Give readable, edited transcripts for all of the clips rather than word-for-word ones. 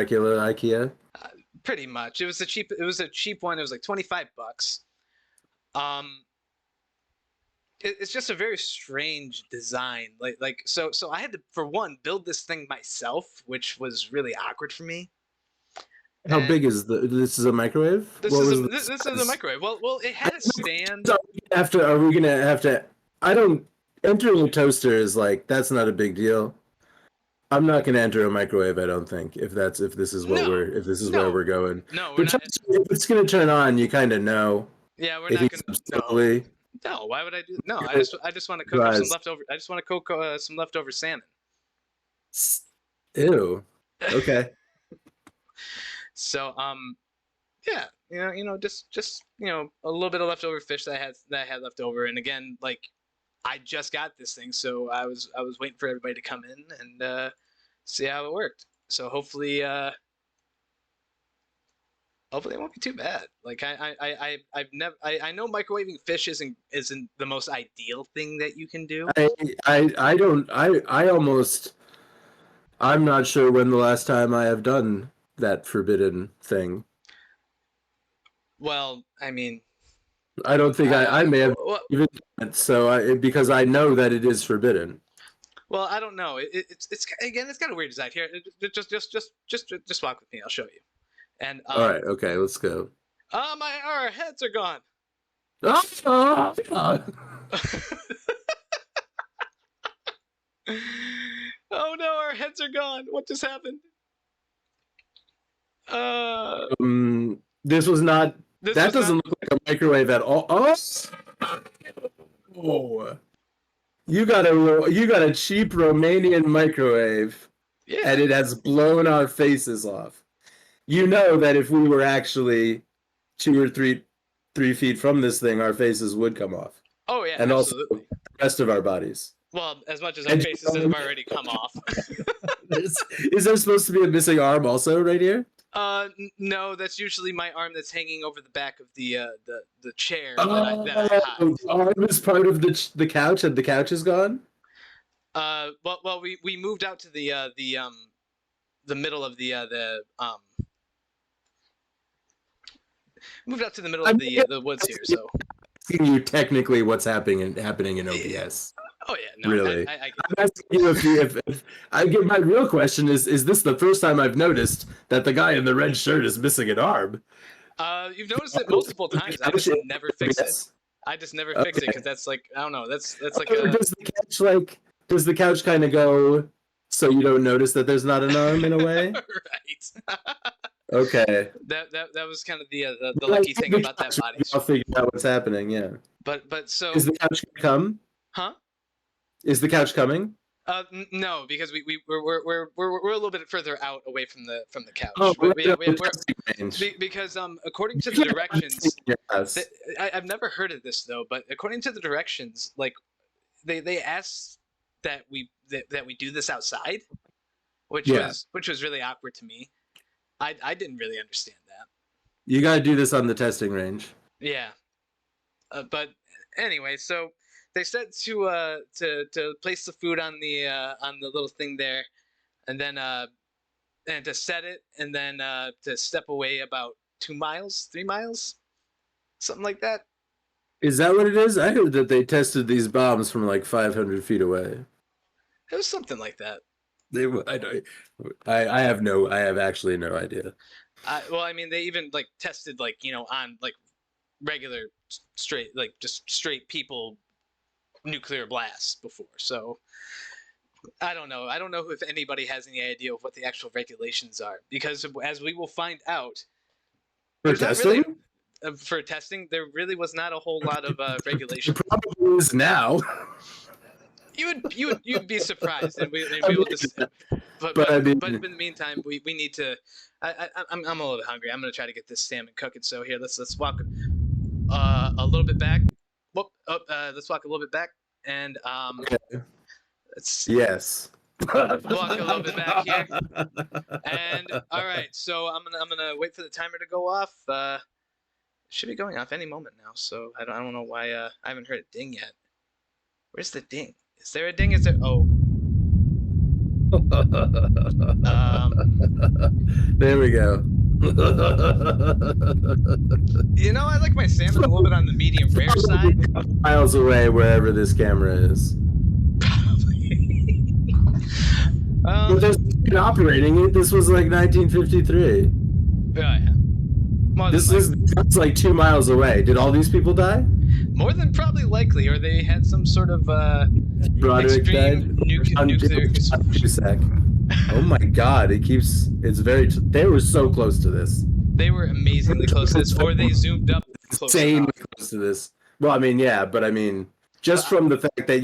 regular IKEA? Pretty much. It was a cheap one. It was like $25. Um, it's just a very strange design. So I had to, for one, build this thing myself, which was really awkward for me. How And big is this is a microwave? this What is was the this is a size? microwave. Well, it had a stand. Are we gonna have to? I don't. Entering a toaster is like that's not a big deal. I'm not gonna enter a microwave. I don't think if this is what No, if this is where no, we're going. no. We're The not. toaster, if it's gonna turn on, you kind of know Yeah, we're it not heats gonna. up No, slowly. no. Why would I do? No, You're I just want to cook up some dries. leftover. I just want to cook some leftover salmon. Ew. Okay. So yeah, just a little bit of leftover fish that I had left over, and again, like I just got this thing, so I was waiting for everybody to come in and see how it worked. So hopefully it won't be too bad. Like I know microwaving fish isn't the most ideal thing that you can do. I don't I almost I'm not sure when the last time I have done that forbidden thing. Well, I mean, I don't think I may have well, even done it, so because I know that it is forbidden. well, I don't know. It's again, it's got a weird design here. Just walk with me. I'll show you. And All right, okay, let's go. our heads are gone. Oh no, our heads are gone. What just happened? This was not. This That was doesn't not. look like a microwave at all. Oh, you got a cheap Romanian microwave, Yeah. and it has blown our faces off. You know that if we were actually 2 or 3 feet from this thing, our faces would come off. Oh yeah, And absolutely. also the rest of our bodies. Well, as much as our faces have already come off. Is there supposed to be a missing arm also right here? No, that's usually my arm that's hanging over the back of the chair Oh, that I hide. the arm is part of the couch, and the couch is gone. Well, we moved out to the middle of moved out to the middle of the woods here. So asking you technically what's happening in OBS. Oh yeah, no, really. I'm asking you if I get my real question is this the first time I've noticed that the guy in the red shirt is missing an arm? You've noticed it multiple times. I just never fix it. I just never fix it because that's like I don't know. That's like does the couch kind of go so you don't notice that there's not an arm in a way? Right. Okay. That was kind of the lucky thing about that body. I'll figure out what's happening. Yeah. But so is the couch gonna come? Huh? Is the couch coming? No, because we're a little bit further out away from the couch. Oh, because according to the directions, I've never heard of this though, but according to the directions, like they asked that we do this outside, which was really awkward to me. I didn't really understand that. You got to do this on the testing range. Yeah, but anyway, so they said to place the food on the little thing there, and then and to set it, and then to step away about 2 miles, 3 miles, something like that. Is that what it is? I heard that they tested these bombs from like 500 feet away. It was something like that. I have actually no idea. Well, I mean, they even like tested like on like regular straight just straight people nuclear blasts before, so I don't know if anybody has any idea of what the actual regulations are, because as we will find out for testing there really was not a whole lot of regulation. It probably is now. You'd be surprised, and we will just but in the meantime we need to I'm a little bit hungry. I'm gonna try to get this salmon cooking, so here let's walk a little bit back. Let's walk a little bit back, and okay. Let's walk a little bit back here. And all right, so I'm gonna wait for the timer to go off. It should be going off any moment now, so I don't know why I haven't heard a ding yet. Where's the ding? Is there a ding? Is there? Oh. There we go. You know, I like my salmon a little bit on the medium rare side. Miles away, wherever this camera is. But there's operating it. This was like 1953. Yeah, yeah. More than This is likely. that's like 2 miles away. Did all these people die? More than probably likely, or they had some sort of Broderick died. extreme nuclear explosion. Oh my God! It keeps. It's very. They were so close to this. They were amazingly close to this, or they zoomed up close Insanely enough. close to this. Well, I mean, yeah, but I mean, just from the fact that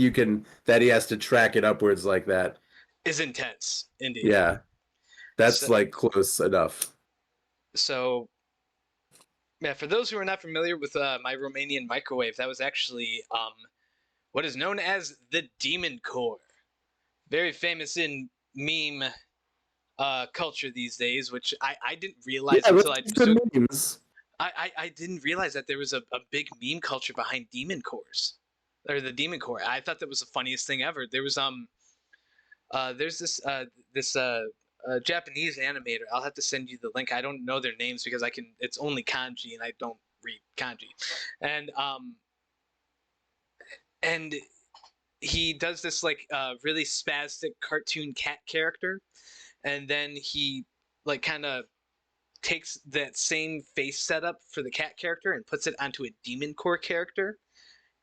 he has to track it upwards like that. Is intense, indeed. Yeah, that's So, like close enough. So, yeah, for those who are not familiar with my Romanian microwave, that was actually what is known as the Demon Core. Very famous in meme culture these days, which I didn't realize until I good memes. I didn't realize that there was a big meme culture behind Demon Cores, or the Demon Core. I thought that was the funniest thing ever. There was there's this Japanese animator. I'll have to send you the link. I don't know their names because it's only kanji and I don't read kanji, and he does this like really spastic cartoon cat character, and then he like kind of takes that same face setup for the cat character and puts it onto a Demon Core character.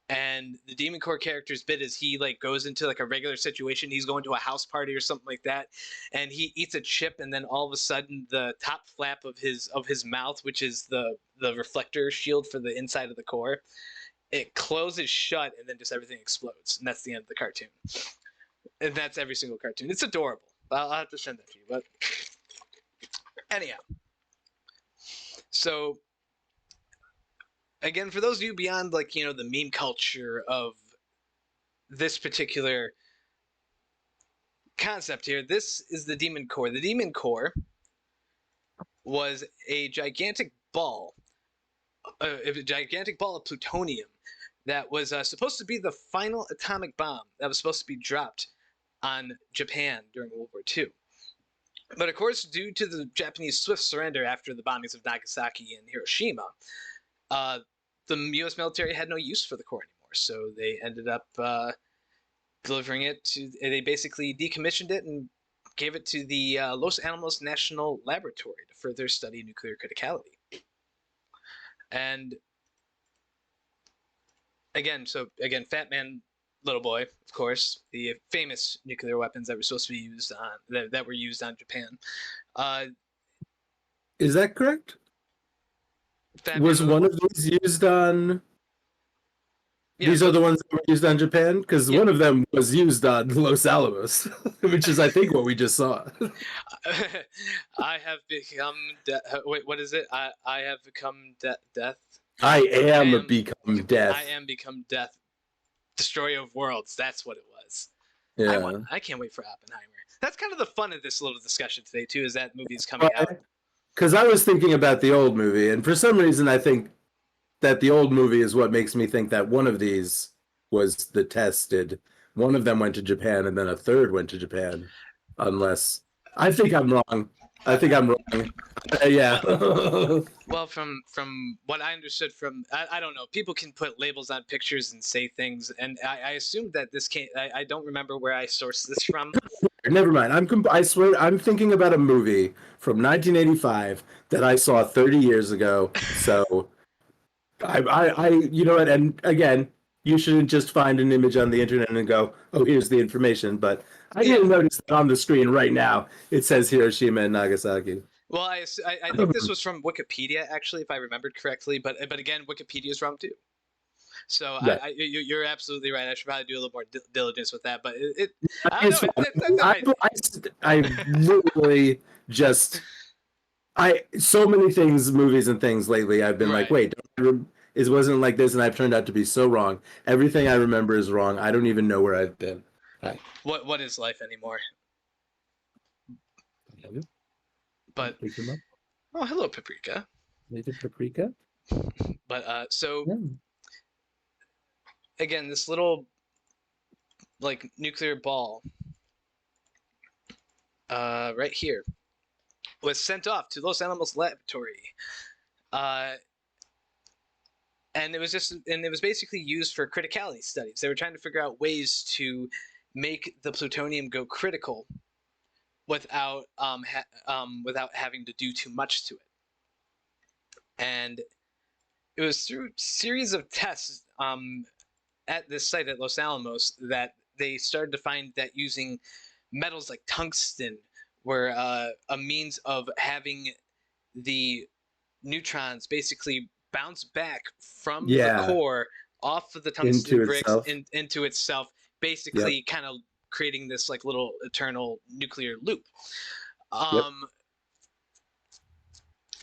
And the Demon Core character's bit is he like goes into like a regular situation. He's going to a house party or something like that, and he eats a chip, and then all of a sudden the top flap of his mouth, which is the reflector shield for the inside of the core, it closes shut, and then just everything explodes, and that's the end of the cartoon. And that's every single cartoon. It's adorable. I'll have to send that to you. But anyhow, so again, for those of you beyond like the meme culture of this particular concept here, this is the Demon Core. The Demon Core was a gigantic ball of plutonium that was supposed to be the final atomic bomb that was supposed to be dropped on Japan during World War II. But of course, due to the Japanese swift surrender after the bombings of Nagasaki and Hiroshima, the U.S. military had no use for the core anymore. So they ended up delivering it to. They basically decommissioned it and gave it to the Los Alamos National Laboratory to further study nuclear criticality. And again, Fat Man, Little Boy, of course, the famous nuclear weapons that were supposed to be used on that were used on Japan. Is that correct? Was one of these used on? Yeah, these are the ones that were used on Japan, because one of them was used on Los Alamos, which is, I think, what we just saw. I have become wait, what is it? I have become death. I am become death. I am become death. Destroyer of worlds. That's what it was. Yeah. I can't wait for Oppenheimer. That's kind of the fun of this little discussion today too. Is that movie is coming out? Because I was thinking about the old movie, and for some reason, I think that the old movie is what makes me think that one of these was the tested. One of them went to Japan, and then a third went to Japan. Unless I think I'm wrong. Yeah. Well, from what I understood from I don't know. People can put labels on pictures and say things, and I assumed that this came. I don't remember where I sourced this from. Never mind. I swear I'm thinking about a movie from 1985 that I saw 30 years ago. So I you know what? And again, you shouldn't just find an image on the internet and go, "Oh, here's the information." But I didn't notice that on the screen right now. It says Hiroshima and Nagasaki. Well, I think this was from Wikipedia, actually, if I remembered correctly. But again, Wikipedia is wrong too. So yeah. You're absolutely right. I should probably do a little more diligence with that. But I literally just so many things, movies and things lately. I've been like, wait, it wasn't like this, and I've turned out to be so wrong. Everything I remember is wrong. I don't even know where I've been. Hi. What is life anymore? But oh, hello, Paprika. Native Paprika. But again, this little like nuclear ball right here, was sent off to Los Alamos laboratory. And it was basically used for criticality studies. They were trying to figure out ways to make the plutonium go critical without without having to do too much to it. And it was through series of tests at this site at Los Alamos that they started to find that using metals like tungsten were a means of having the neutrons basically bounce back from the core off of the tungsten bricks into itself, basically kind of creating this like little eternal nuclear loop.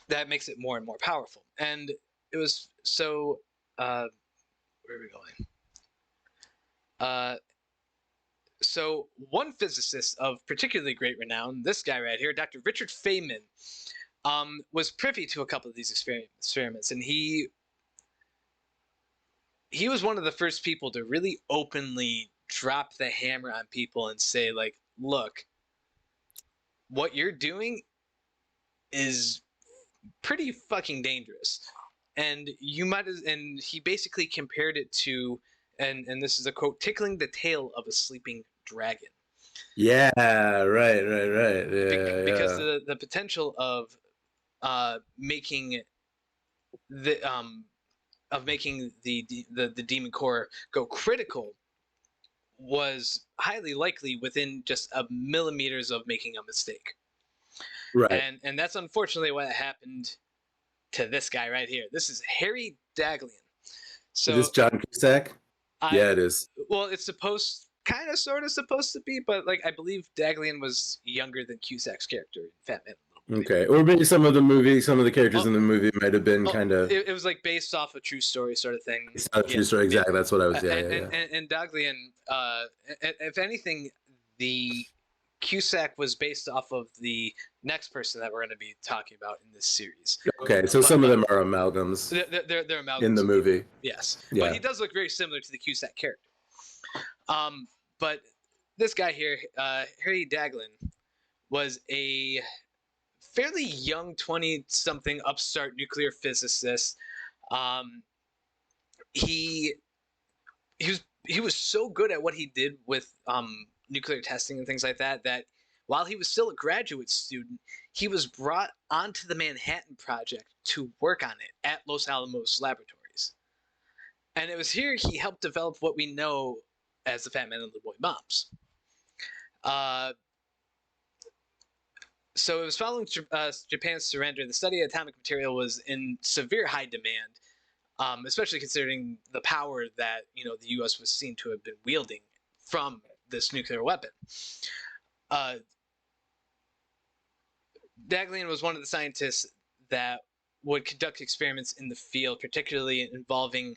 That makes it more and more powerful. And it was so where are we going? So one physicist of particularly great renown, this guy right here, Dr. Richard Feynman, was privy to a couple of these experiments, and he was one of the first people to really openly drop the hammer on people and say, like, look, what you're doing is pretty fucking dangerous. And and he basically compared it to, and this is a quote, tickling the tail of a sleeping dragon. Yeah, right. Yeah, because the potential of making the demon core go critical was highly likely within just a millimeters of making a mistake. Right. And that's unfortunately what happened to this guy right here. This is Harry Daghlian. So is this John Cusack? Yeah, it is. Well, it's supposed to be, but like I believe Daghlian was younger than Cusack's character in Fat Man. Okay, or maybe some of the characters in the movie might have been kind of. It was like based off a true story sort of thing. It's not a true story, exactly. That's what I was. And Daghlian, if anything, the Cusack was based off of the next person that we're going to be talking about in this series. Okay, so some of them are amalgams. They're amalgams in the movie. Yes, but he does look very similar to the Cusack character. But this guy here, Harry Daghlian, was a fairly young 20-something upstart nuclear physicist. He was so good at what he did with nuclear testing and things like that while he was still a graduate student, he was brought onto the Manhattan Project to work on it at Los Alamos laboratories. And it was here he helped develop what we know as the Fat Man and the Boy bombs. So it was following Japan's surrender. The study of atomic material was in severe high demand, especially considering the power that the U.S. was seen to have been wielding from this nuclear weapon. Daghlian was one of the scientists that would conduct experiments in the field, particularly involving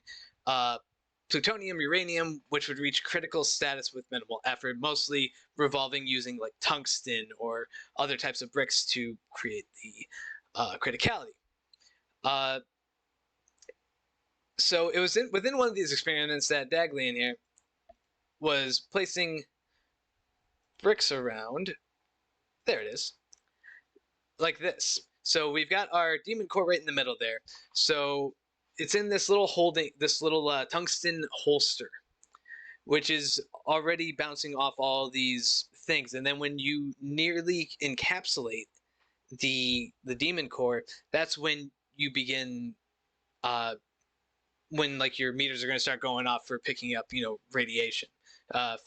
plutonium, uranium, which would reach critical status with minimal effort, mostly revolving using like tungsten or other types of bricks to create the criticality. So it was within one of these experiments that Daghlian here was placing bricks around. There it is. Like this. So we've got our demon core right in the middle there. So it's in this little tungsten holster, which is already bouncing off all these things. And then when you nearly encapsulate the demon core, that's when you begin when like your meters are going to start going off for picking up radiation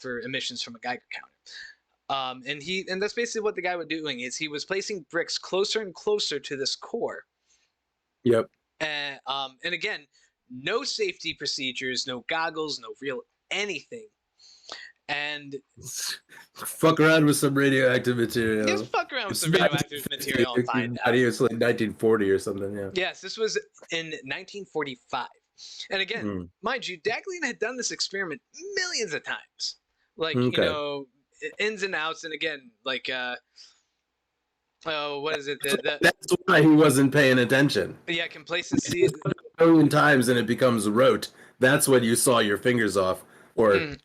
for emissions from a Geiger counter. And that's basically what the guy was doing is he was placing bricks closer and closer to this core. Yep. And again, no safety procedures, no goggles, no real anything. And fuck around with some radioactive material. Just fuck around with some radioactive material and find out. It's like 1940 or something, yeah. Yes, this was in 1945. And again, mind you, Daghlian had done this experiment millions of times. Like, ins and outs, and again, like, what is it? That's why he wasn't paying attention. Yeah, complacency. A million times and it becomes rote. That's when you saw your fingers off. or Mm,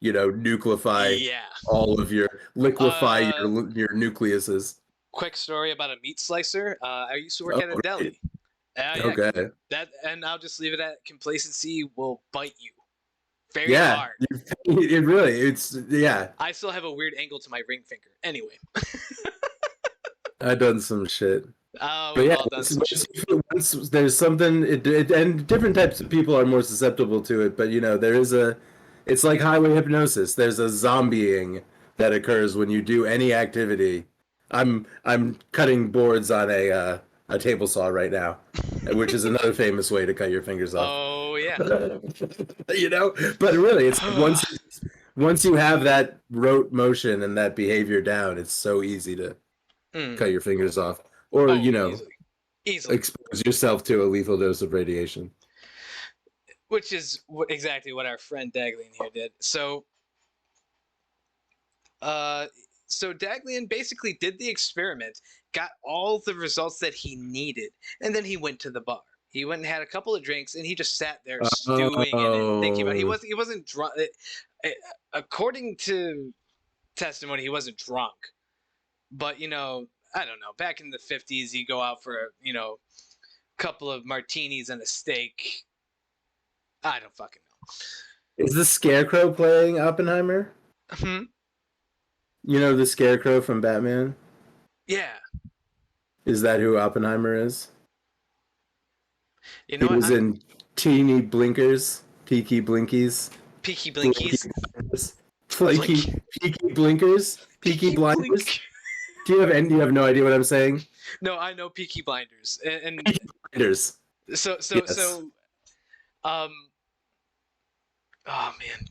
nucleify yeah. all of your liquefy Uh, your nucleuses. quick story about a meat slicer. I used to work Oh, at a great. deli. Yeah, Okay. that, and I'll just leave it at complacency will bite you very Yeah. hard. It really, it's, yeah. I still have a weird angle to my ring finger. Anyway, I've done some shit. But we've yeah, all done some shit. once there's something, and different types of people are more susceptible to it. But it's like highway hypnosis. There's a zombieing that occurs when you do any activity. I'm cutting boards on a table saw right now, which is another famous way to cut your fingers off. Oh yeah. But really, it's like once you have that rote motion and that behavior down, it's so easy to Mm. cut your fingers off, or Oh, easily. expose yourself to a lethal dose of radiation. Which is exactly what our friend Daglian here did. Uh, so Daglian basically did the experiment, got all the results that he needed, and then he went to the bar. He went and had a couple of drinks, and he just sat there stewing in it, thinking about it. He wasn't drunk. According to testimony, he wasn't drunk. But I don't know. Back in the 50s, you go out for a couple of martinis and a steak. I don't fucking Is the Scarecrow playing Oppenheimer? know. The Scarecrow from Batman? Yeah. Is that who Oppenheimer is? You He know what? was in Teeny Blinkers, Peaky Blinkies, Peaky Blinky Blinkies. Blinders, Flaky, Peaky Blinkers, Peaky Blinders. Blink. Do you have no idea what I'm saying? No, I know Peaky Blinders, and Peaky Blinders. so Yes. um. Oh man,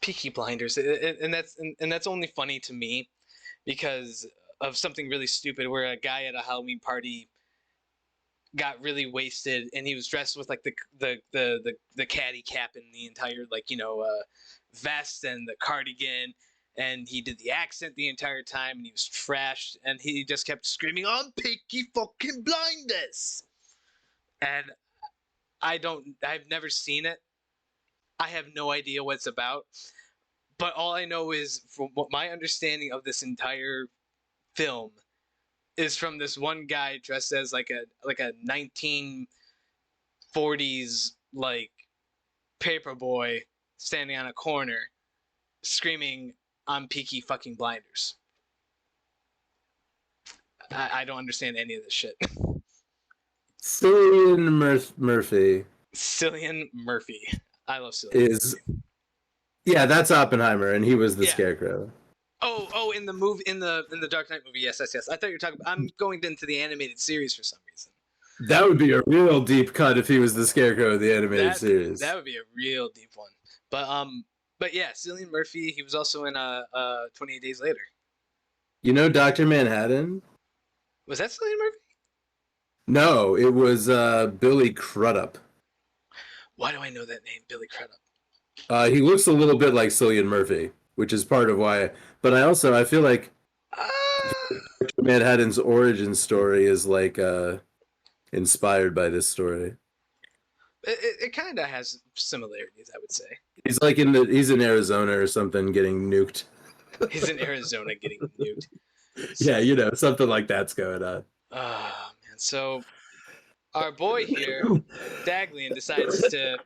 Peaky Blinders, and that's only funny to me because of something really stupid where a guy at a Halloween party got really wasted and he was dressed with like the caddy cap and the entire vest and the cardigan, and he did the accent the entire time and he was trashed and he just kept screaming on Peaky fucking Blinders. And I've never seen it. I have no idea what it's about, but all I know is from what my understanding of this entire film is from this one guy dressed as like a 1940s like paperboy standing on a corner screaming I'm Peaky fucking Blinders. I don't understand any of this shit. Cillian Murphy Cillian Murphy. I love Cillian is Murphy. yeah, that's Oppenheimer, and he was the Yeah. Scarecrow. Oh, in the movie, in the Dark Knight movie, yes. I thought you were talking. I'm going into the animated series for some reason. That would be a real deep cut if he was the Scarecrow of the animated series. That would be a real deep one. But yeah, Cillian Murphy. He was also in 28 Days Later. Dr. Manhattan? Was that Cillian Murphy? No, it was Billy Crudup. Why do I know that name, Billy Crudup? He looks a little bit like Cillian Murphy, which is part of why. But I feel like Manhattan's origin story is like inspired by this story. It kind of has similarities, I would say. He's in Arizona or something getting nuked. He's in Arizona getting nuked. So, yeah, something like that's going on. Oh man, so our boy here, Daglian, decides to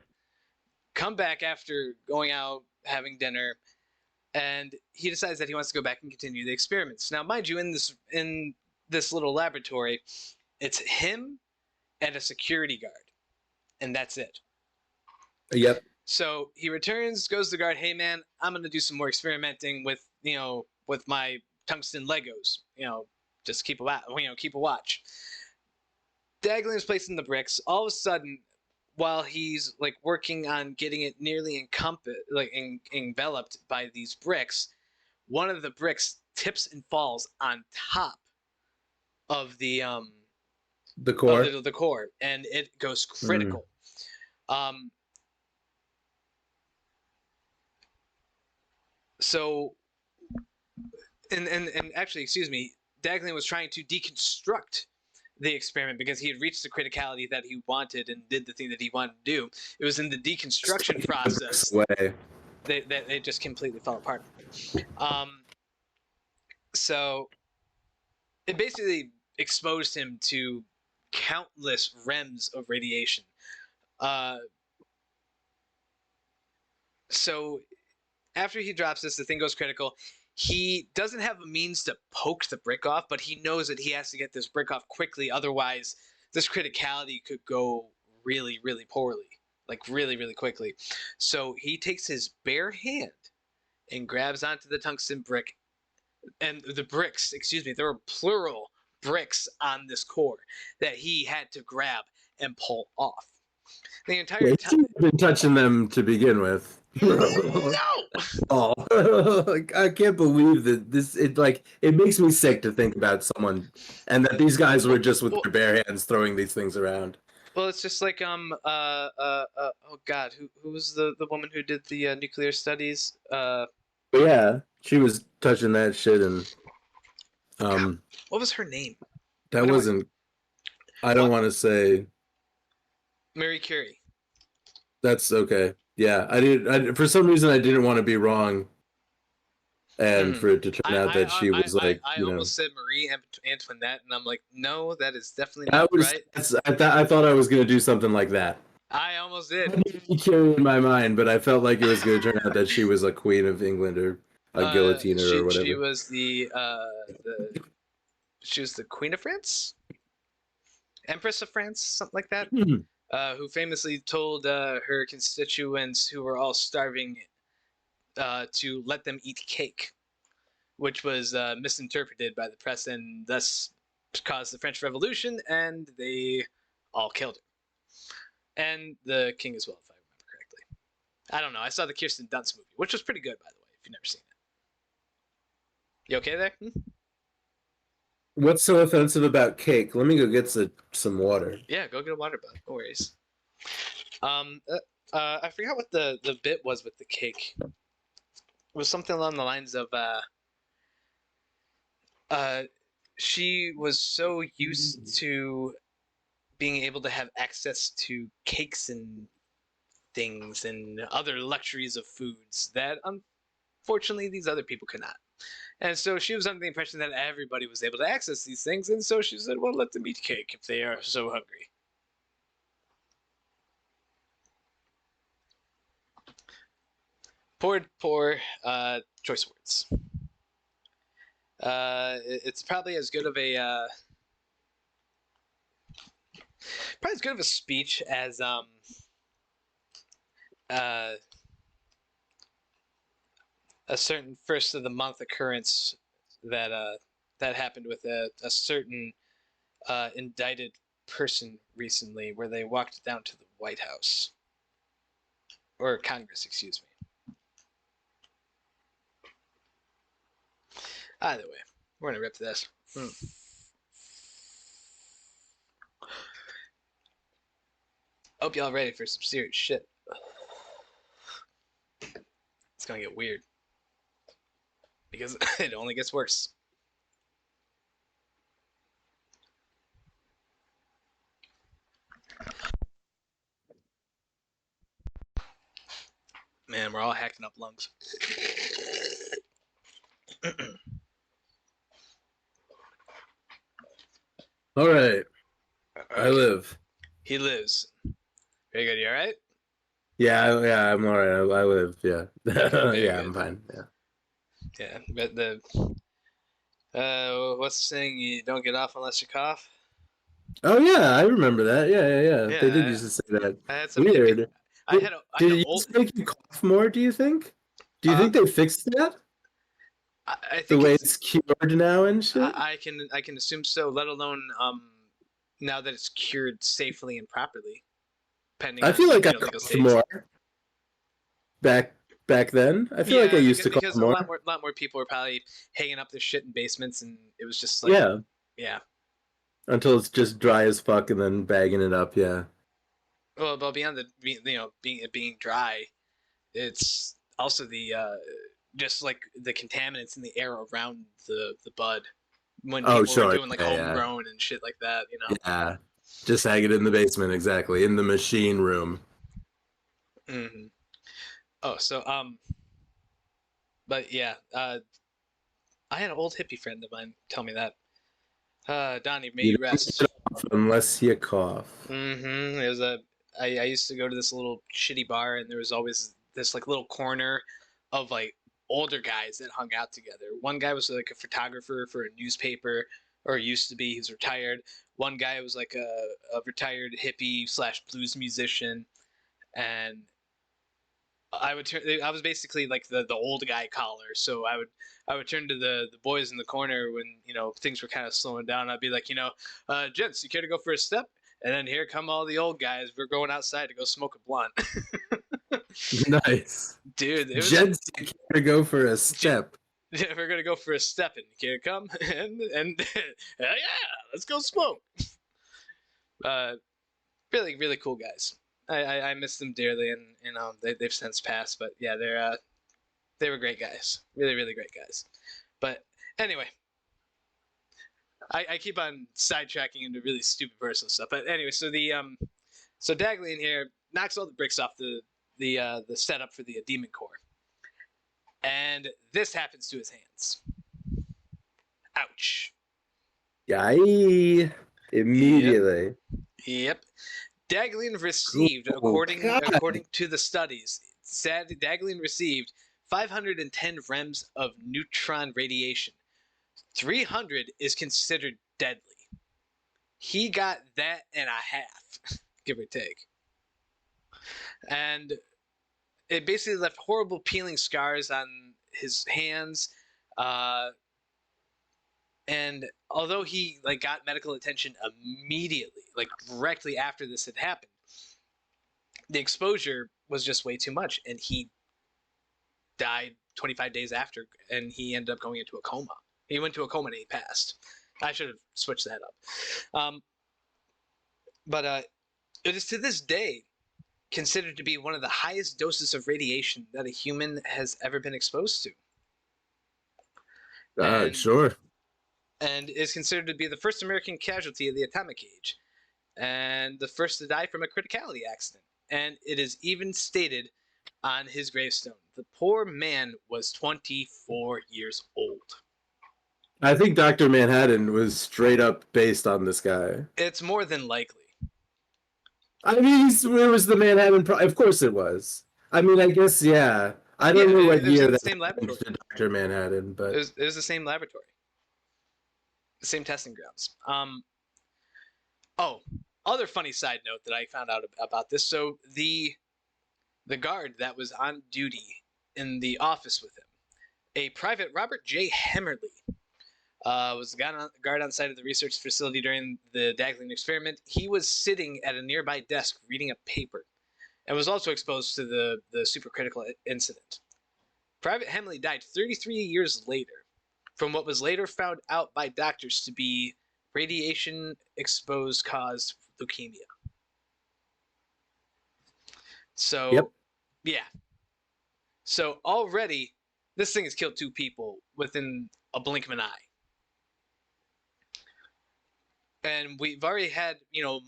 come back after going out having dinner, and he decides that he wants to go back and continue the experiments. Now, mind you, in this little laboratory, it's him and a security guard, and that's it. Yep. So he returns, goes to the guard. Hey man, I'm gonna do some more experimenting with my tungsten Legos. Just keep a watch. Daglian is placing the bricks. All of a sudden, while he's like working on getting it nearly enveloped by these bricks, one of the bricks tips and falls on top of the core. Of the core, and it goes critical. So, and actually, excuse me, Daglian was trying to deconstruct the experiment because he had reached the criticality that he wanted and did the thing that he wanted to do. It was in the deconstruction process. they just completely fell apart. So it basically exposed him to countless rems of radiation. So after he drops this, the thing goes critical. He doesn't have a means to poke the brick off, but he knows that he has to get this brick off quickly. Otherwise, this criticality could go really, really poorly, like really, really quickly. So he takes his bare hand and grabs onto the tungsten brick, and the bricks, excuse me, there were plural bricks on this core that he had to grab and pull off. The entire Yeah, time. been touching them to begin with. No! Oh, I can't believe that this. It makes me sick to think about someone, and that these guys were just with their bare hands throwing these things around. Well, it's just like oh God, who was the woman who did the nuclear studies? But yeah, she was touching that shit, and what was her name? that wasn't. I don't want to say. Marie Curie. That's okay. Yeah, for some reason I didn't want to be wrong, and for it to turn out that she was I almost said Marie Antoinette, and I'm like, no, that is definitely not right. I thought I was gonna do something like that. I almost did. I didn't carry in my mind, but I felt like it was gonna turn out that she was a queen of England or a guillotiner or whatever. She was the Queen of France, Empress of France, something like that. Who famously told her constituents who were all starving to let them eat cake, which was misinterpreted by the press and thus caused the French Revolution, and they all killed her. And the king as well, if I remember correctly. I don't know. I saw the Kirsten Dunst movie, which was pretty good, by the way, if you've never seen it. You okay there? What's so offensive about cake? Let me go get some water. Yeah, go get a water, bud. No worries. I forgot what the bit was with the cake. It was something along the lines of she was so used to being able to have access to cakes and things and other luxuries of foods that unfortunately these other people could not. And so she was under the impression that everybody was able to access these things, and so she said, well, let them eat cake if they are so hungry. Poor choice words. It's probably as good of a speech as a certain first of the month occurrence that happened with a certain indicted person recently, where they walked down to the White House or Congress, excuse me. Either way, we're gonna rip this. Hope y'all ready for some serious shit. It's gonna get weird. Because it only gets worse. Man, we're all hacking up lungs. All right. I live. He lives. Very good. You all right? Yeah, I'm all right. I live. Yeah, Very yeah, good. I'm fine. Yeah. Yeah, but what's the saying? You don't get off unless you cough. Oh yeah, I remember that. Yeah. They did used to say that. I had some Weird. Did it used to make you cough more? Do you think? Do you think they fixed that? I think the way it's cured now and shit. I can assume so. Let alone now that it's cured safely and properly. I feel like I coughed more back then. I feel like I used to cough more. Because a lot more people were probably hanging up their shit in basements, and it was just like yeah. Until it's just dry as fuck, and then bagging it up. Yeah. Well, but beyond being dry, it's also the just like the contaminants in the air around the bud when people were doing like homegrown and shit like that, you know. Yeah. Just hang it in the basement, exactly, in the machine room. Mm-hmm. Oh, so But yeah, I had an old hippie friend of mine tell me that. Donnie, may You you don't rest. get off unless you cough. Mm-hmm. It was I used to go to this little shitty bar, and there was always this like little corner of like older guys that hung out together. One guy was like a photographer for a newspaper, or used to be. He's retired. One guy was like a retired hippie slash blues musician, and I was basically like the old guy caller. So I would turn to the boys in the corner when things were kind of slowing down. I'd be like, gents, you care to go for a step? And then here come all the old guys. We're going outside to go smoke a blunt. Nice. Dude, it was Gents, you care to go for a step. we're gonna go for a step, and you care to come? And yeah, let's go smoke. Uh, really, really cool guys. I miss them dearly, and they've since passed. But yeah, they were great guys, really, really great guys. But anyway, I keep on sidetracking into really stupid personal stuff. But anyway, so Daglian here knocks all the bricks off the setup for the Demon Core, and this happens to his hands. Ouch. Yay! Immediately. Yep. Daglian received, Oh, God. according to the studies, Daglian received 510 rems of neutron radiation. 300 is considered deadly. He got that and a half, give or take. And it basically left horrible peeling scars on his hands. And although he got medical attention immediately, directly after this had happened, the exposure was just way too much, and he died 25 days after, and he ended up going into a coma. He went to a coma and he passed. I should have switched that up. But it is to this day considered to be one of the highest doses of radiation that a human has ever been exposed to. Sure. And is considered to be the first American casualty of the atomic age, and the first to die from a criticality accident. And it is even stated on his gravestone, the poor man was 24 years old. I think Dr. Manhattan was straight up based on this guy. It's more than likely. I mean, it was the Manhattan. Of course it was. I mean, I guess, yeah. I don't know what year that happened to Dr. Manhattan, but it was the same laboratory. The same testing grounds. Oh, other funny side note that I found out about this. So the guard that was on duty in the office with him, a private Robert J. Hemmerly, was the guard on site of the research facility during the Daglian experiment. He was sitting at a nearby desk reading a paper, and was also exposed to the supercritical incident. Private Hemmerly died 33 years later, from what was later found out by doctors to be radiation-exposed caused leukemia. So, yep. yeah. So already, this thing has killed 2 people within a blink of an eye. And we've already had,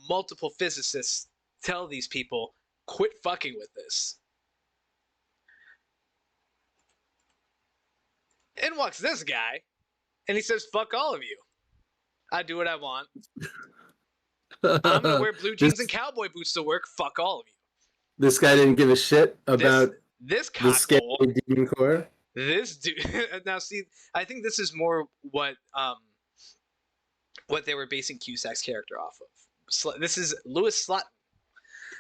multiple physicists tell these people, quit fucking with this. In walks this guy, and he says, fuck all of you. I do what I want. I'm going to wear blue jeans and cowboy boots to work. Fuck all of you. This guy didn't give a shit about this the scary Demon Core. This dude. Now, see, I think this is more what they were basing Cusack's character off of. This is Louis Slotin.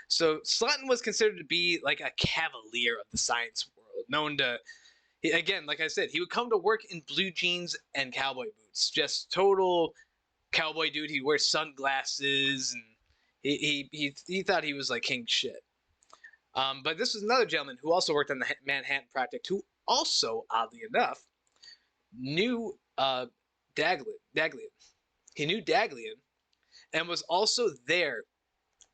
So Slotin was considered to be like a cavalier of the science world, known to, again, like I said, he would come to work in blue jeans and cowboy boots, just total cowboy dude. He'd wear sunglasses, and he thought he was like king shit. But this was another gentleman who also worked on the Manhattan Project, who also, oddly enough, knew Daglian. He knew Daglian, and was also there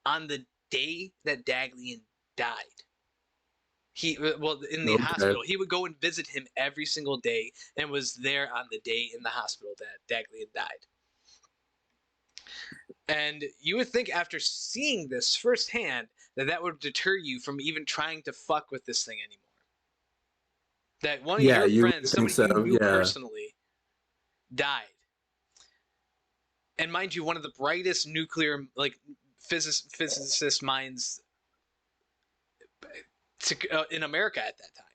on the day that Daglian died. In the hospital, he would go and visit him every single day, and was there on the day in the hospital that Daglian died. And you would think, after seeing this firsthand, that would deter you from even trying to fuck with this thing anymore. that one of Yeah, your you would friends, think somebody so. you knew Yeah. personally, died. And mind you, one of the brightest nuclear physicist minds in America at that time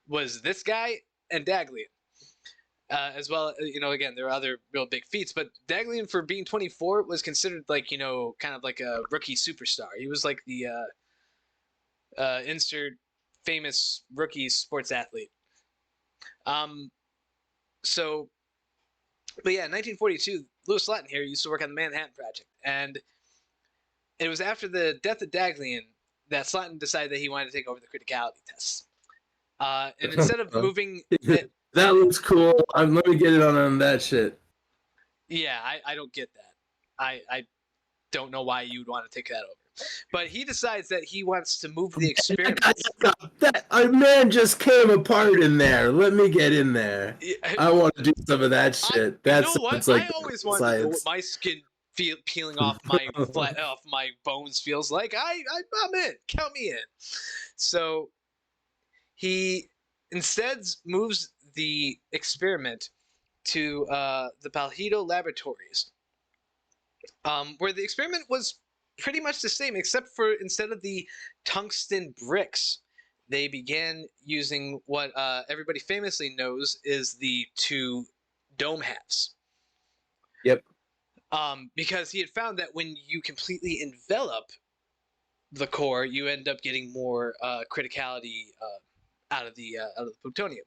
was this guy and Daglian. As well, again, there are other real big feats, but Daglian, for being 24, was considered like, kind of like a rookie superstar. He was like the insert famous rookie sports athlete. So, but yeah, in 1942, Louis Slatton here used to work on the Manhattan Project, and it was after the death of Daglian that Slatton decided that he wanted to take over the criticality tests. And instead of moving it, That looks cool. Let me get it on that shit. yeah, I don't get that. I don't know why you'd want to take that over. But he decides that he wants to move the experiments. A man just came apart in there. Let me get in there. I want to do some of that shit. You know what? It's like I always wanted to know what my skin peeling off my off my bones feels like. I'm in. Count me in. So he instead moves the experiment to the Palhito Laboratories, where the experiment was pretty much the same, except for instead of the tungsten bricks, they began using what everybody famously knows is the two dome halves. Yep. Because he had found that when you completely envelop the core, you end up getting more criticality out of the plutonium.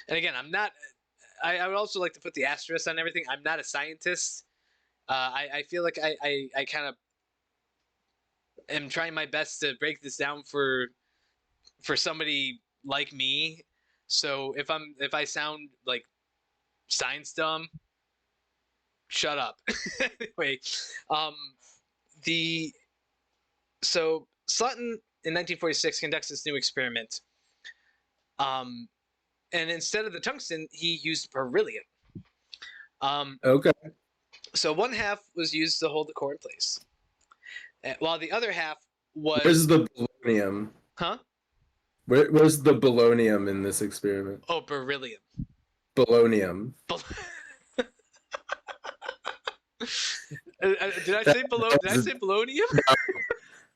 And again, I'm not. I would also like to put the asterisk on everything. I'm not a scientist. I feel like I kind of am trying my best to break this down for somebody like me. So if I sound like science dumb, shut up. Anyway, so Sutton in 1946 conducts this new experiment. And instead of the tungsten, he used beryllium. Okay. So one half was used to hold the core in place, while the other half was. Where's the polonium? Huh? Where's the polonium in this experiment? Oh, beryllium. Polonium. Did I say polonium?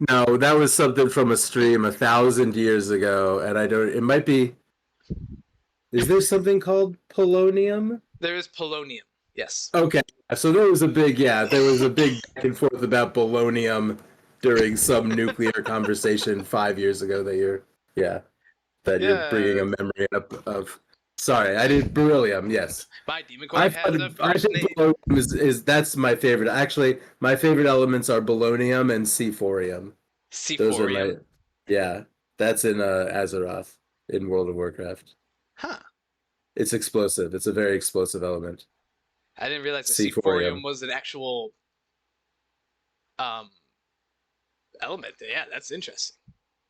No, that was something from a stream 1,000 years ago, and I don't. It might be. Is there something called polonium? There is polonium. Yes. Okay, so there was a big back and forth about polonium during some nuclear conversation 5 years ago that you're bringing a memory up of. Sorry, I did beryllium. Yes. My demon core has a first name. Polonium is that's my favorite. Actually, my favorite elements are polonium and C4ium. Those are that's in Azeroth in World of Warcraft. Huh. It's explosive. It's a very explosive element. I didn't realize the C4ium was an actual element. Yeah, that's interesting.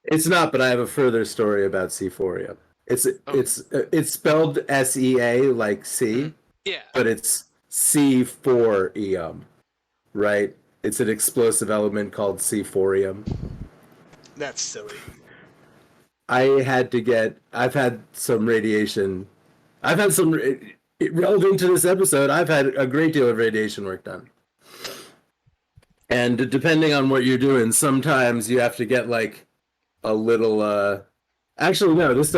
It's not, but I have a further story about C4ium. It's spelled SEA like C. Yeah. But it's C4ium, right? It's an explosive element called C4ium. That's silly. I've had some radiation. Relevant to this episode, I've had a great deal of radiation work done. And depending on what you're doing, sometimes you have to get like a little, actually, no, this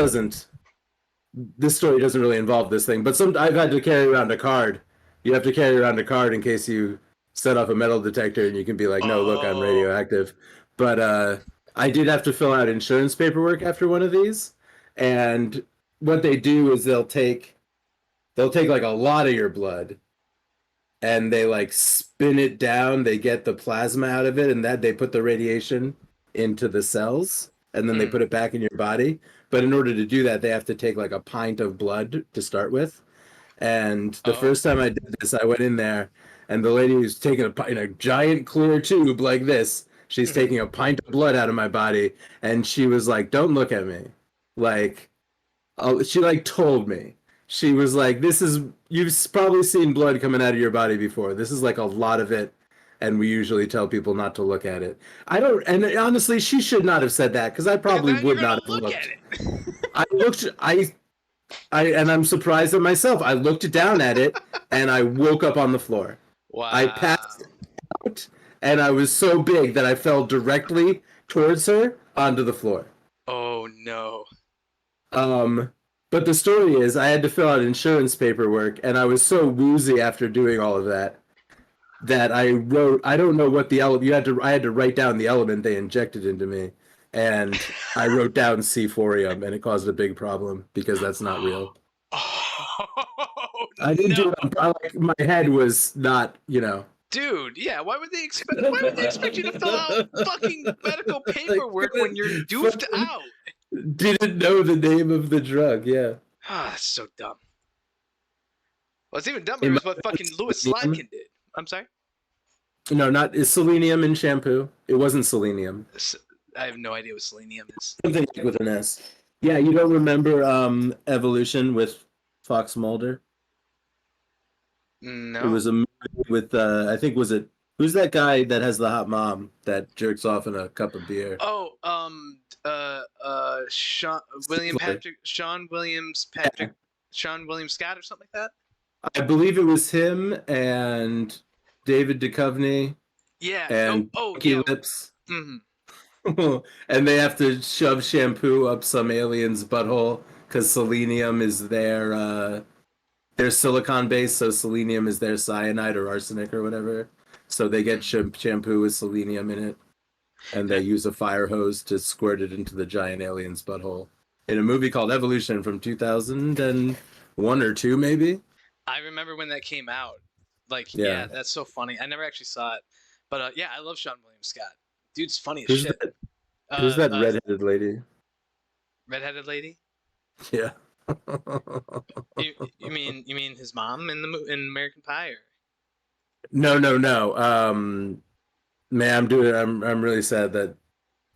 story doesn't really involve this thing, but I've had to carry around a card. You have to carry around a card in case you set off a metal detector and you can be like, no, look, I'm radioactive. But I did have to fill out insurance paperwork after one of these. And what they do is they'll take like a lot of your blood and they like spin it down. They get the plasma out of it and that they put the radiation into the cells and then they put it back in your body. But in order to do that, they have to take like a pint of blood to start with. And the first time I did this, I went in there and the lady was taking in a giant clear tube like this. She's taking a pint of blood out of my body. And she was like, don't look at me. Like, she like told me. She was like, you've probably seen blood coming out of your body before. This is like a lot of it. and we usually tell people not to look at it. I don't, and honestly, she should not have said that because I Because probably then you're would gonna not have look at looked. it. I looked, and I'm surprised at myself. I looked down at it, and I woke up on the floor. I Wow. passed out, and I was so big that I fell directly towards her onto the floor. Oh no. Um, but the story is, I had to fill out insurance paperwork, and I was so woozy after doing all of that that I wrote. I don't know what the element you had to. I had to write down the element they injected into me, and I wrote down C4ium, and it caused a big problem because that's not real. Oh I didn't no. do it. Like, my head was not, Dude, yeah, why would they expect you to fill out fucking medical like, paperwork when you're doofed fucking out? didn't know the name of the drug. Yeah. Ah, that's so dumb. What's even dumber It is might what have been fucking Louis selenium. Slatkin did. I'm sorry? No, not it's selenium in shampoo. It wasn't selenium. I have no idea what selenium is. Something with an S. Yeah, you don't remember Evolution with Fox Mulder? It No. was a movie with I think was it who's that guy that has the hot mom that jerks off in a cup of beer? Oh, Sean Williams Yeah. Sean Williams Scott or something like that. I believe it was him and David Duchovny Yeah. and Oh, Becky yeah. Lips. hmm And they have to shove shampoo up some alien's butthole because selenium is their silicon base, so selenium is their cyanide or arsenic or whatever. So they get shampoo with selenium in it, and they use a fire hose to squirt it into the giant alien's butthole. In a movie called Evolution from 2001 or two, maybe. I remember when that came out. Like, yeah, Yeah. that's so funny. I never actually saw it, but yeah, I love Sean William Scott. Dude's funny as Who's shit. that? Who's that redheaded lady? Redheaded lady? Yeah. You mean his mom in American Pie? Or? No, no, no. Man, I'm really sad that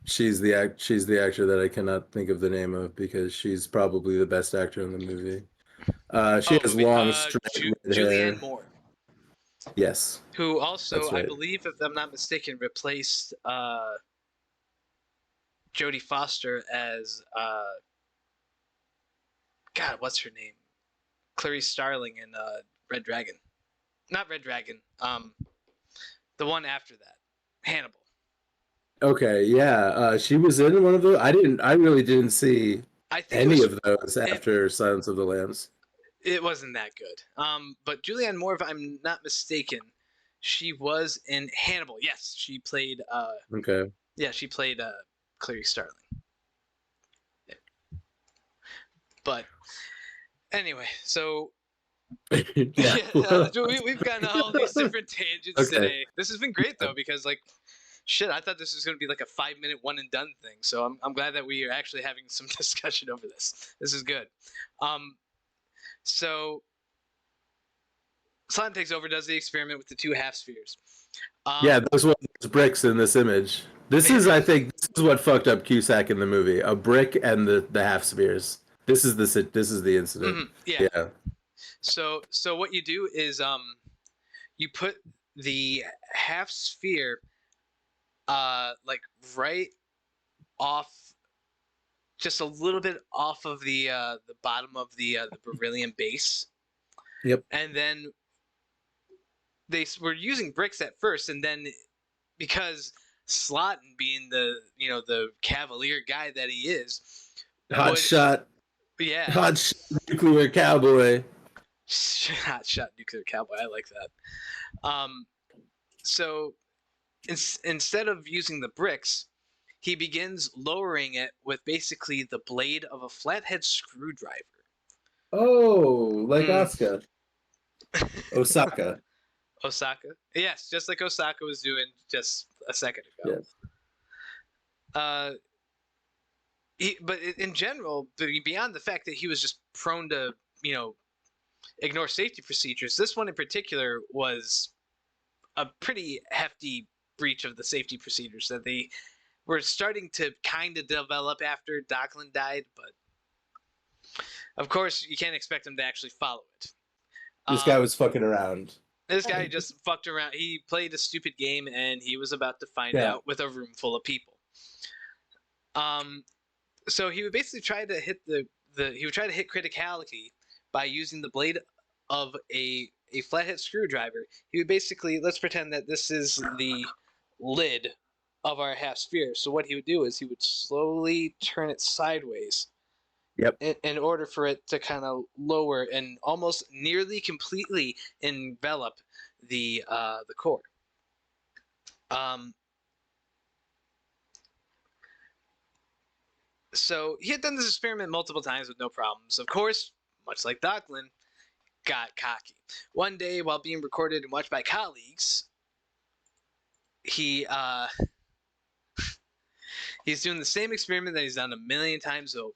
she's the actor that I cannot think of the name of because she's probably the best actor in the movie. She Oh, has movie. long straight red Julianne hair. Moore, Yes, who also, that's I right. believe, if I'm not mistaken, replaced Jodie Foster as God, what's her name? Clarice Starling in Red Dragon. Not Red Dragon. The one after that, Hannibal. Okay, yeah. She was in one of those. I really didn't see I think it any was of those it. after Silence of the Lambs. It wasn't that good. But Julianne Moore, if I'm not mistaken, she was in Hannibal. Yes, she played. Okay. Yeah, she played Clarice Starling. Yeah. But anyway, so Yeah. we've gotten all these different tangents Okay. today. This has been great though because like shit, I thought this was going to be like a 5-minute one and done thing. So I'm glad that we are actually having some discussion over this. This is good. So Slime takes over, does the experiment with the two half spheres. Yeah, those bricks in this image. I think, this is what fucked up Cusack in the movie. A brick and the half spheres. This is the incident. Yeah. Yeah. So what you do is you put the half sphere like right off, just a little bit off of the bottom of the beryllium base. Yep. And then they were using bricks at first, and then because Slotin, being the cavalier guy that he is, Hot shot nuclear cowboy. hot shot nuclear cowboy. I like that. So instead of using the bricks, he begins lowering it with basically the blade of a flathead screwdriver. Oh, like Osaka. Osaka. Osaka. Yes, just like Osaka was doing just a second ago. Yes. But in general, beyond the fact that he was just prone to, ignore safety procedures, this one in particular was a pretty hefty breach of the safety procedures that they were starting to kind of develop after Docklin died, but of course you can't expect them to actually follow it. This guy was fucking around. This guy just fucked around. He played a stupid game, and he was about to find Yeah. out with a room full of people. So he would basically try to hit he would try to hit criticality by using the blade of a flathead screwdriver. He would basically, let's pretend that this is the lid of our half sphere. So what he would do is he would slowly turn it sideways. Yep. In order for it to kind of lower and almost nearly completely envelop the core. So he had done this experiment multiple times with no problems. Of course, much like Docklin, got cocky. One day, while being recorded and watched by colleagues, he's doing the same experiment that he's done a million times over.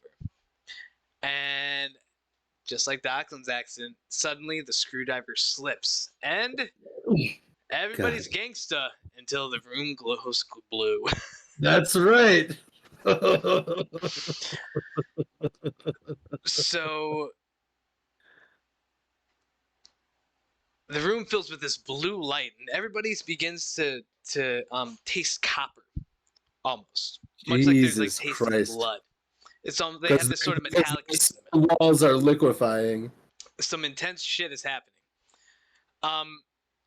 And just like Docklin's accident, suddenly the screwdriver slips. And everybody's gangsta until the room glows blue. That's right. So the room fills with this blue light, and everybody begins to taste copper, almost. Much like there's like tasting Christ. blood. It's they have this sort of metallic taste in them. The walls are liquefying. Some intense shit is happening.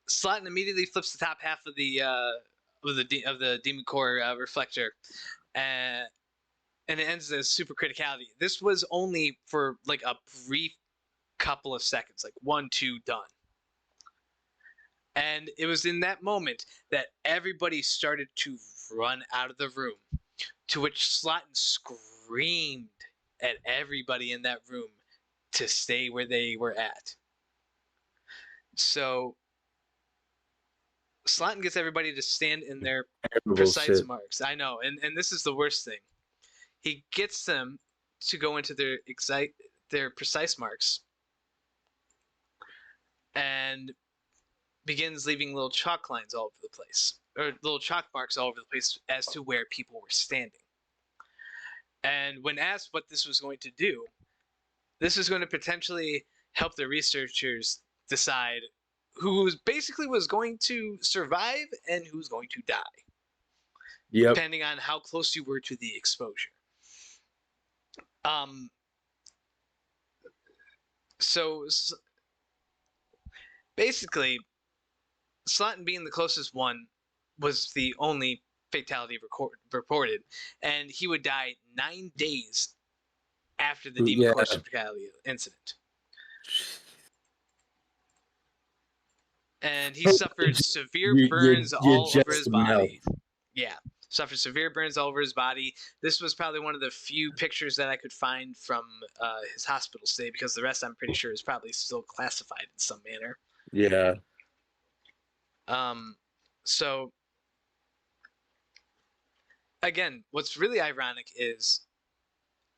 Slotin immediately flips the top half of the demon core reflector, and it ends as super criticality. This was only for like a brief couple of seconds, like 1, 2, done. And it was in that moment that everybody started to run out of the room, to which Slotin screamed at everybody in that room to stay where they were at. So Slotin gets everybody to stand in their precise marks. I know, and this is the worst thing. He gets them to go into their precise marks and begins leaving little chalk lines all over the place, or little chalk marks all over the place as to where people were standing. And when asked what this was going to do, this was going to potentially help the researchers decide who basically was going to survive and who's going to die. Yep. Depending on how close you were to the exposure. So basically, Slotin being the closest one was the only fatality reported, and he would die 9 days after the demon core fatality incident. And he suffered severe burns all over his body. Yeah, suffered severe burns all over his body. This was probably one of the few pictures that I could find from his hospital stay, because the rest I'm pretty sure is probably still classified in some manner. Yeah. So again, what's really ironic is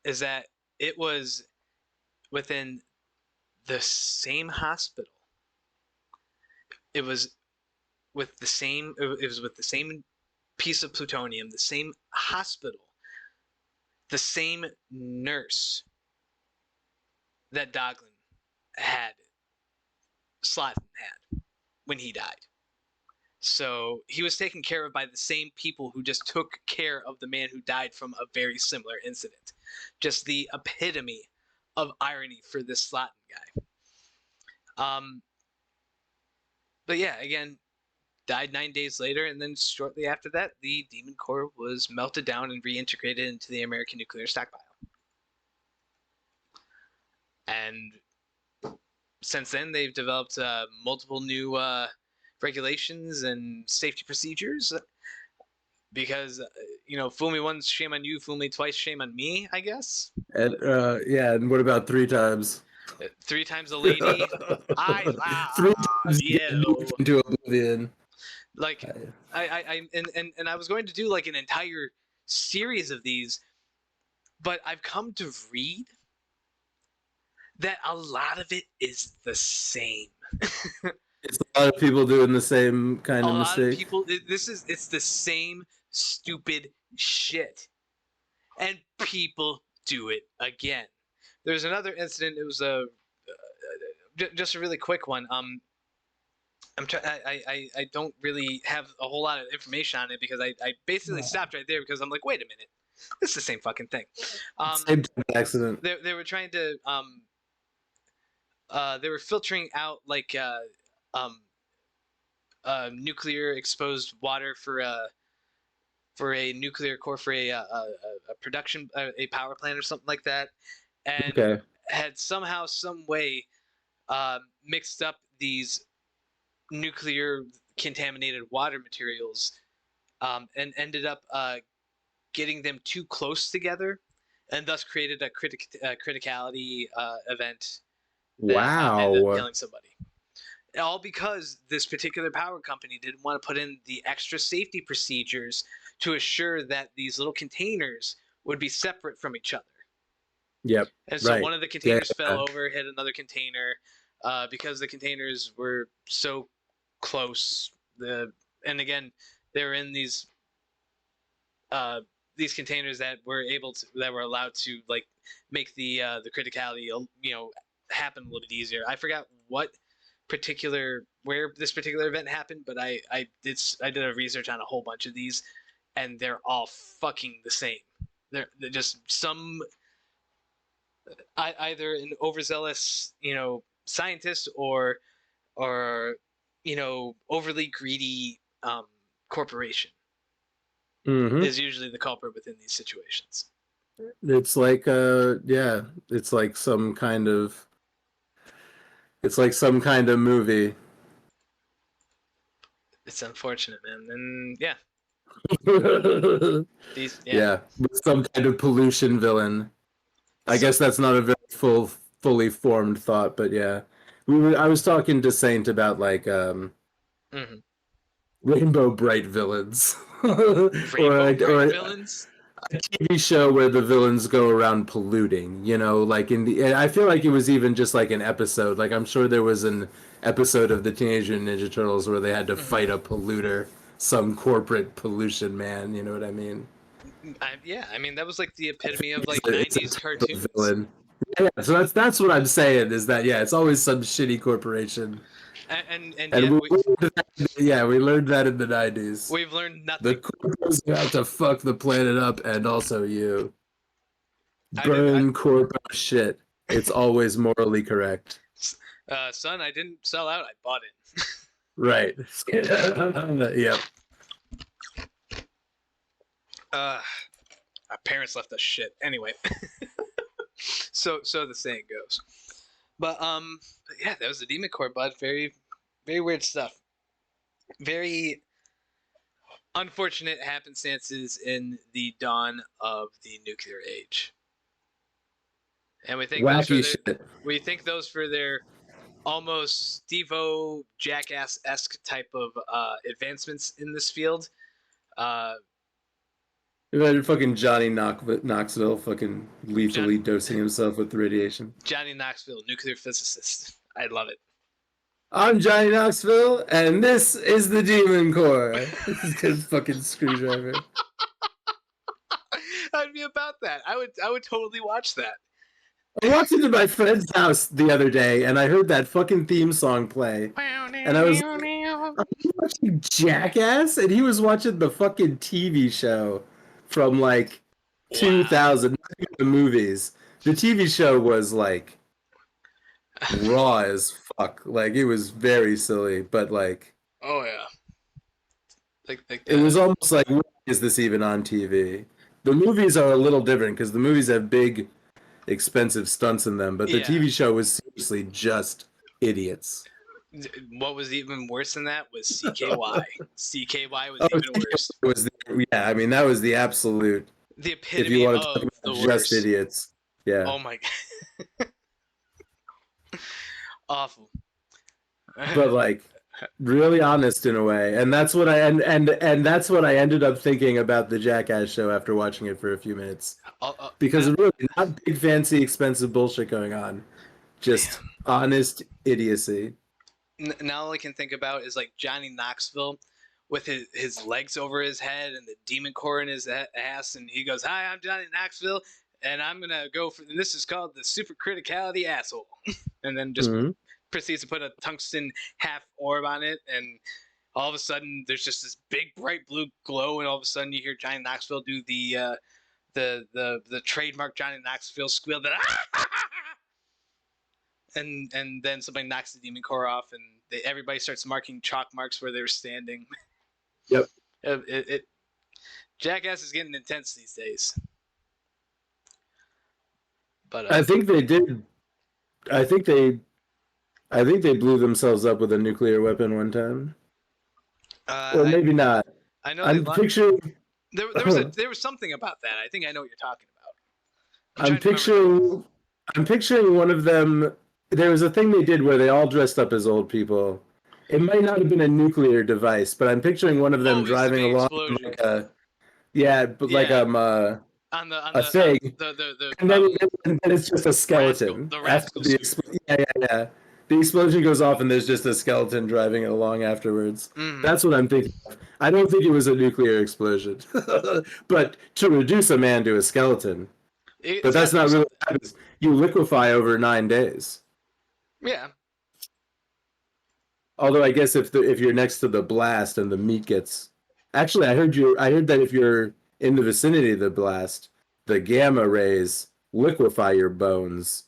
that it was within the same hospital. It was with the same piece of plutonium, the same hospital, the same nurse that Docklin had, Slotin had when he died. So he was taken care of by the same people who just took care of the man who died from a very similar incident. Just the epitome of irony for this Slotin guy. But yeah, again, died 9 days later, and then shortly after that, the demon core was melted down and reintegrated into the American nuclear stockpile. And since then, they've developed multiple new regulations and safety procedures, because fool me once, shame on you; fool me twice, shame on me, I guess. And and what about 3 times? 3 times a lady. I love 3 times you into oblivion. Like I was going to do like an entire series of these, but I've come to read that a lot of it is the same. It's a lot of people doing the same kind of mistake. A lot of people. It's the same stupid shit, and people do it again. There's another incident. It was just a really quick one. I don't really have a whole lot of information on it because I basically stopped right there because I'm like, wait a minute, it's the same fucking thing. Same type of accident. They were trying to they were filtering out like um nuclear exposed water for a nuclear core for a production a power plant or something like that, and Okay. had somehow some way mixed up these nuclear contaminated water materials, and ended up getting them too close together, and thus created a criticality event that ended up Wow. killing somebody. All because this particular power company didn't want to put in the extra safety procedures to assure that these little containers would be separate from each other. Yep. And so Right. one of the Yeah. containers fell over, hit another container, because the containers were so close. And again, they were in these containers that were allowed to like make the criticality happen a little bit easier. I forgot where this particular event happened, but I did a research on a whole bunch of these, and they're all fucking the same. They're just some either an overzealous scientist or overly greedy corporation Hmm. is usually the culprit within these situations. It's like yeah, it's like some kind of movie. It's unfortunate, man. And yeah, these yeah. Yeah, with some kind of pollution villain. I So guess that's not a very fully formed thought, but yeah. I was talking to Saint about like mhm. Rainbow Bright villains. or Rainbow Bright or villains. a TV show where the villains go around polluting, like and I feel like it was even just like an episode. Like I'm sure there was an episode of the Teenage Mutant Ninja Turtles where they had to Mhm. fight a polluter, some corporate pollution man, you know what I mean? Yeah, I mean that was like the epitome of It's like it's a 90s type of cartoons. villain. Yeah, so that's what I'm saying is that yeah, it's always some shitty corporation. And And yet we learned that in the 90s. we've learned The nothing. corpo's about to fuck the planet up and also you. I didn't Burn corpo shit. It's always morally correct. son, I didn't sell out, I bought it. Right. Yep. Our parents left us shit. Anyway. So the saying goes. But yeah, that was the Demon Core, bud. Very very weird stuff. Very unfortunate happenstances in the dawn of the nuclear age. And Wacky shit. we think those for their almost Steve-O jackass-esque type of advancements in this field. Uh, Imagine fucking Knoxville fucking John, lethally dosing himself with the radiation. Johnny Knoxville, nuclear physicist. I love it. I'm Johnny Knoxville, and this is the Demon Core. This is his fucking screwdriver. I'd be about that. I would totally watch that. I walked into my friend's house the other day, and I heard that fucking theme song play, and I was like, "Are you watching Jackass?" And he was watching the fucking TV show from like Wow. 2000, not even the movies. The TV show was like raw as fuck. Like it was very silly, but like Oh yeah. Like it was almost like, why is this even on TV? The movies are a little different because the movies have big, expensive stunts in them, but the yeah. TV show was seriously just idiots. What was even worse than that was CKY. CKY was even worse. Yeah, I mean that was the absolute. The If you epitome want to of talk the about just worst. idiots, yeah. Oh my god. Awful. But like really honest in a way, and that's what and that's what I ended up thinking about the Jackass show after watching it for a few minutes, because really not big fancy expensive bullshit going on, just honest idiocy. Now all I can think about is like Johnny Knoxville with his legs over his head and the demon core in his ass, and he goes, "Hi, I'm Johnny Knoxville, and I'm gonna go for this is called the super criticality asshole," and then just proceeds to put a tungsten half orb on it, and all of a sudden there's just this big bright blue glow, and all of a sudden you hear Johnny Knoxville do the trademark Johnny Knoxville squeal that and then somebody knocks the demon core off, and everybody starts marking chalk marks where they were standing. Yep. Jackass is getting intense these days. But I think they did. I think they blew themselves up with a nuclear weapon one time, or maybe not. I know. I'm picturing. There was something about that. I think I know what you're talking about. I'm picturing one of them. There was a thing they did where they all dressed up as old people. It might not have been a nuclear device, but I'm picturing one of them driving along like a, on a thing, and then it's just a Rascal, skeleton. the rascal Yeah. The explosion goes off, and there's just a skeleton driving it along afterwards. That's what I'm thinking of. I don't think it was a nuclear explosion, but to reduce a man to a skeleton. But that's not really what happens. You liquefy over 9 days. Yeah. Although I guess if you're next to the blast and the meat gets, actually, I heard that if you're in the vicinity of the blast, the gamma rays liquefy your bones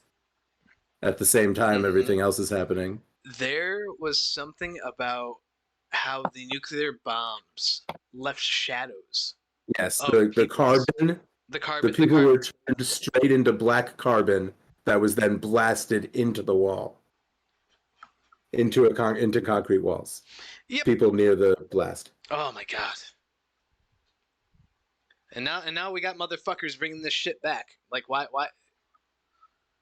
at the same time everything else is happening. There was something about how the nuclear bombs left shadows. Yes, the carbon. The people were turned straight into black carbon that was then blasted into the wall, into concrete walls. Yep. People near the blast. Oh my god. And now we got motherfuckers bringing this shit back. Like why?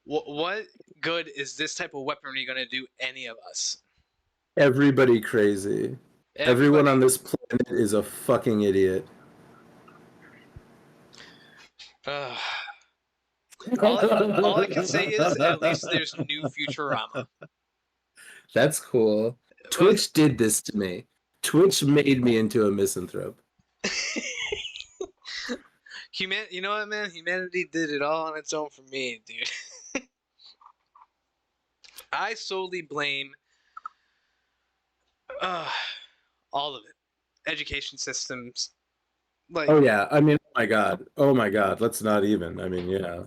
What good is this type of weaponry gonna do any of us? Everybody crazy. Everyone on this planet is a fucking idiot. All I can say is at least there's new Futurama. That's cool. Twitch did this to me. Twitch made me into a misanthrope. You know what, man? Humanity did it all on its own for me, dude. I solely blame all of it. Education systems. Like, oh yeah, I mean, oh my god, let's not even. I mean, yeah.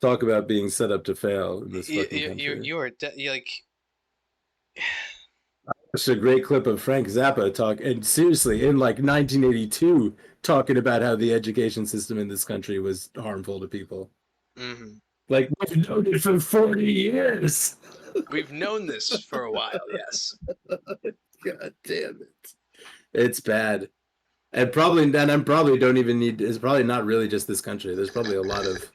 Talk about being set up to fail in this fucking country. You're like. It's a great clip of Frank Zappa and seriously, in like 1982, talking about how the education system in this country was harmful to people. Mm-hmm. Like, we've known it for 40 years. We've known this for a while, yes. God damn it. It's bad. And I probably don't even need, it's probably not really just this country. There's probably a lot of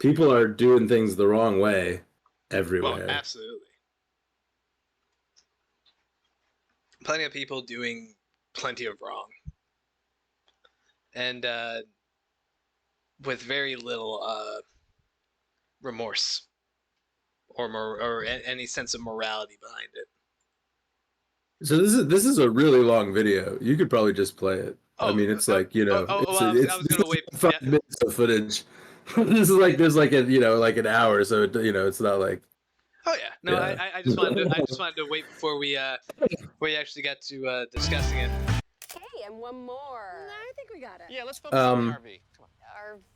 people are doing things the wrong way everywhere. Well, absolutely. Plenty of people doing plenty of wrong. And with very little remorse or any sense of morality behind it. So this is a really long video. You could probably just play it. I mean, it's like, you know, I was gonna wait 5 minutes of footage. This is like there's like a, you know, like an hour, so it, you know, it's not like. Oh yeah, no, yeah. I just wanted to wait before we actually got to discussing it. Hey, and one more. I think we got it. Yeah, let's focus on RV. Come on.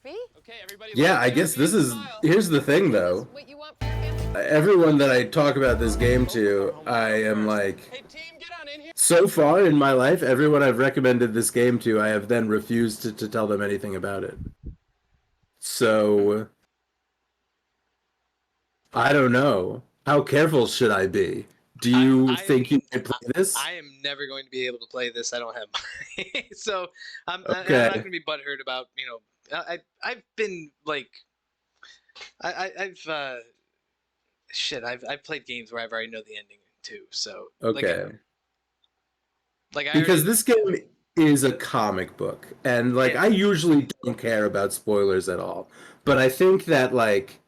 RV? Okay, everybody. Yeah, I guess this is. Here's the thing, though. What you want for your family? Everyone that I talk about this game to, I am like. Hey team, get on in here. So far in my life, everyone I've recommended this game to, I have then refused to tell them anything about it. So. I don't know. How careful should I be? Do you think you can play this? I am never going to be able to play this. I don't have money. So I'm not Okay. going to be butthurt about, you know, I've been like, I've played games where I already know the ending too. So Okay. Like because this game is a comic book, and like I usually don't care about spoilers at all, but I think that like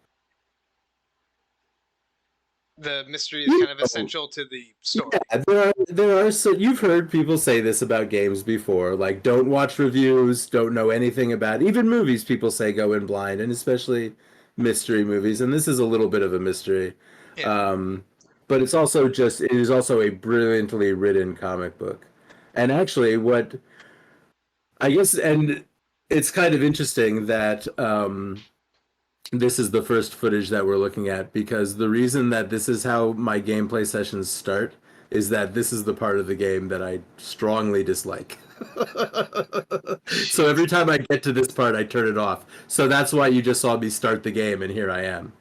the mystery is kind of essential to the story. Yeah, there are so you've heard people say this about games before, like don't watch reviews, don't know anything about even movies. People say go in blind, and especially mystery movies, and this is a little bit of a mystery. Yeah. But it is also a brilliantly written comic book. And actually and it's kind of interesting that this is the first footage that we're looking at, because the reason that this is how my gameplay sessions start is that this is the part of the game that I strongly dislike. So every time I get to this part, I turn it off. So that's why you just saw me start the game, and here I am.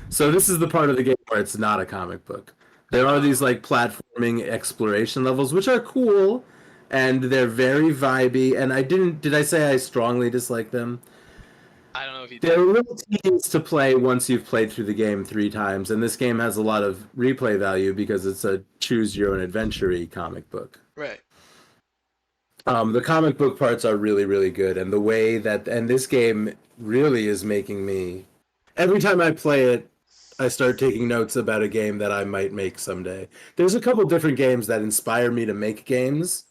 So this is the part of the game where it's not a comic book. There are these like platforming exploration levels, which are cool, and they're very vibey. And did I say I strongly dislike them? I don't know if you They're did. a little tedious to play once you've played through the game 3 times, and this game has a lot of replay value because it's a choose-your-own-adventure-y comic book. Right. The comic book parts are really, really good, and this game really is making me... Every time I play it, I start taking notes about a game that I might make someday. There's a couple different games that inspire me to make games.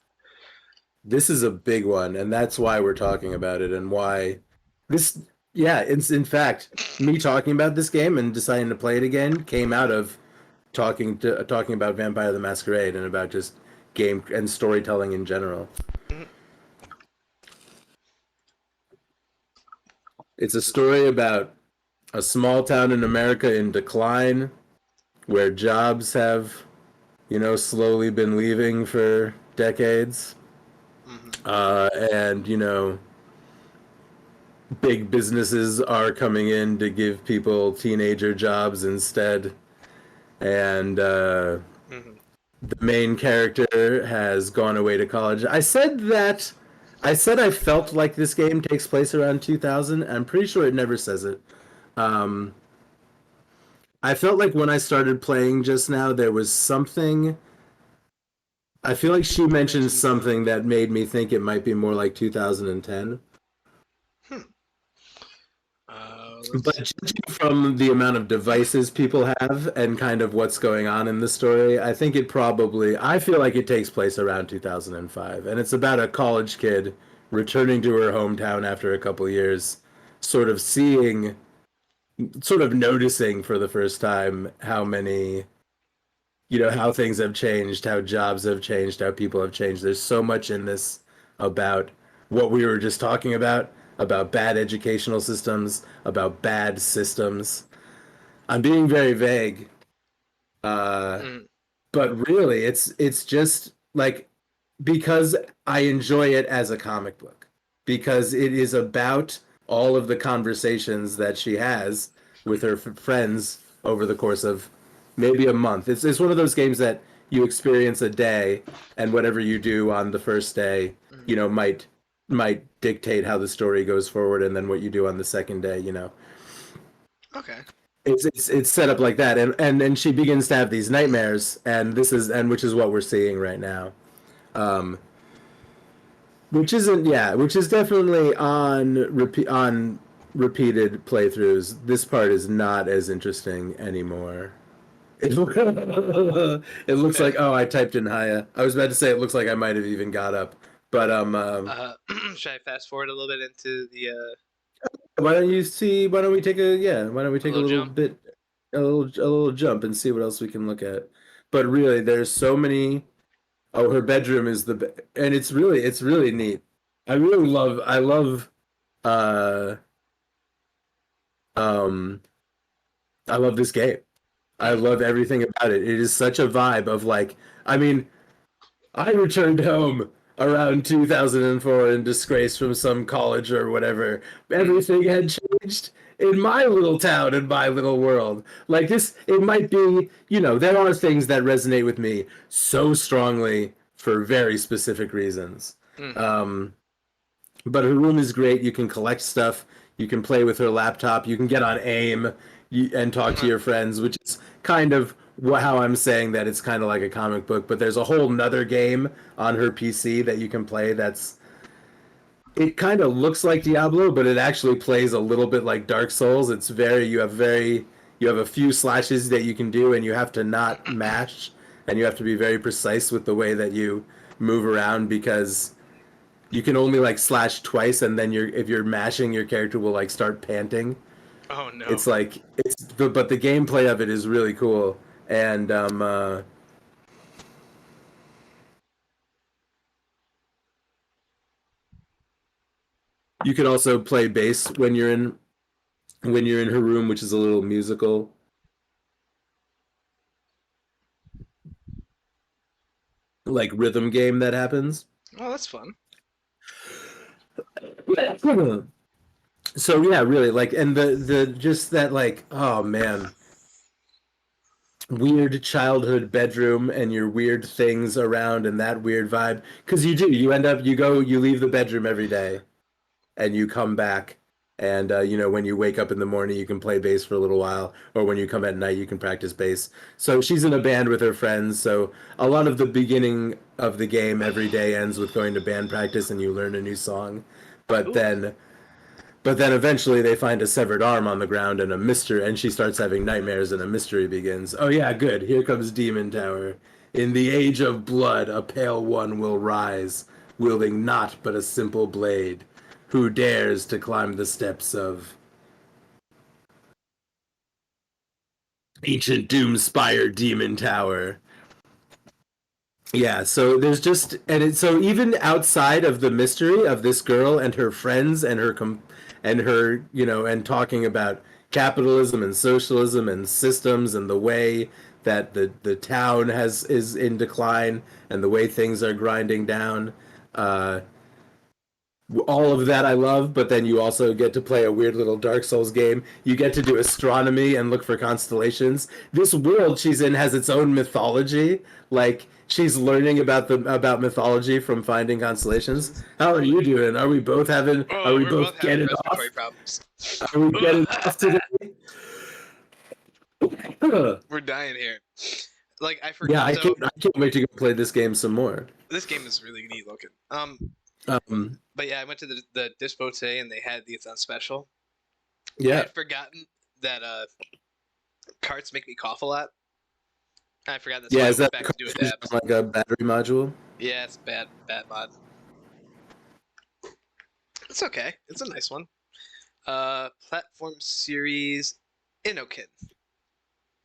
This is a big one, and that's why we're talking about it, and why this... Yeah, it's in fact, me talking about this game and deciding to play it again came out of talking about Vampire the Masquerade and about just game and storytelling in general. It's a story about a small town in America in decline, where jobs have, slowly been leaving for decades. And, big businesses are coming in to give people teenager jobs instead. And the main character has gone away to college. I said I felt like this game takes place around 2000. I'm pretty sure it never says it. I felt like when I started playing just now, there was something... I feel like she mentioned something that made me think it might be more like 2010. But judging from the amount of devices people have and kind of what's going on in the story, I feel like it takes place around 2005. And it's about a college kid returning to her hometown after a couple years, sort of noticing for the first time how many, how things have changed, how jobs have changed, how people have changed. There's so much in this about what we were just talking about bad educational systems, about bad systems. I'm being very vague. But really, it's just like, because I enjoy it as a comic book, because it is about all of the conversations that she has with her friends over the course of maybe a month. It's one of those games that you experience a day, and whatever you do on the first day, might dictate how the story goes forward, and then what you do on the second day, Okay. It's set up like that, and then she begins to have these nightmares, which is what we're seeing right now, which is definitely on repeated playthroughs. This part is not as interesting anymore. It looks like, oh, I typed in Haya. I was about to say it looks like I might have even got up, but should I fast forward a little bit into the why don't we take a little jump? bit, a little jump and see what else we can look at. But really, there's so many. Oh, her bedroom is and it's really neat. I love uh I love this game. I love everything about it. It is such a vibe of like, I mean, I returned home around 2004 in disgrace from some college or whatever. Everything had changed in my little town, in my little world. Like this, it might be, there are things that resonate with me so strongly for very specific reasons. But her room is great. You can collect stuff. You can play with her laptop. You can get on AIM and talk to your friends, which is kind of how I'm saying that it's kind of like a comic book. But there's a whole nother game on her PC that you can play it kind of looks like Diablo, but it actually plays a little bit like Dark Souls. You have a few slashes that you can do, and you have to not mash, and you have to be very precise with the way that you move around, because you can only like slash twice, and then if you're mashing, your character will like start panting. Oh no. It's like but the gameplay of it is really cool, and you can also play bass when you're in her room, which is a little musical. Like rhythm game that happens. Oh, that's fun. So yeah, really like, and the just that like, oh man, weird childhood bedroom and your weird things around and that weird vibe, because you end up you leave the bedroom every day and you come back, and when you wake up in the morning you can play bass for a little while, or when you come at night you can practice bass. So she's in a band with her friends, so a lot of the beginning of the game every day ends with going to band practice and you learn a new song. but Ooh. then but then eventually they find a severed arm on the ground and a mystery, and she starts having nightmares and a mystery begins. Oh yeah, good. Here comes Demon Tower. In the age of blood, a pale one will rise, wielding naught but a simple blade. Who dares to climb the steps of ancient doom-spire Demon Tower? Yeah, so there's just, and so even outside of the mystery of this girl and her friends and her, and talking about capitalism and socialism and systems and the way that the town is in decline and the way things are grinding down, uh, all of that I love, but then you also get to play a weird little Dark Souls game. You get to do astronomy and look for constellations. This world she's in has its own mythology. Like, she's learning about mythology from finding constellations. How are you doing? Are we both We're both having getting off? respiratory problems. Are we getting off today? We're dying here. Like, I Yeah, forgot. I can't wait to go play this game some more. This game is really neat looking. Um, But yeah, I went to the dispo today and they had these on special. I yeah, had forgotten that carts make me cough a lot. I forgot that's why I is went that back to do a cartridge dabs. like a battery module? Yeah, it's bad mod. It's okay. It's a nice one. Platform series Inokin.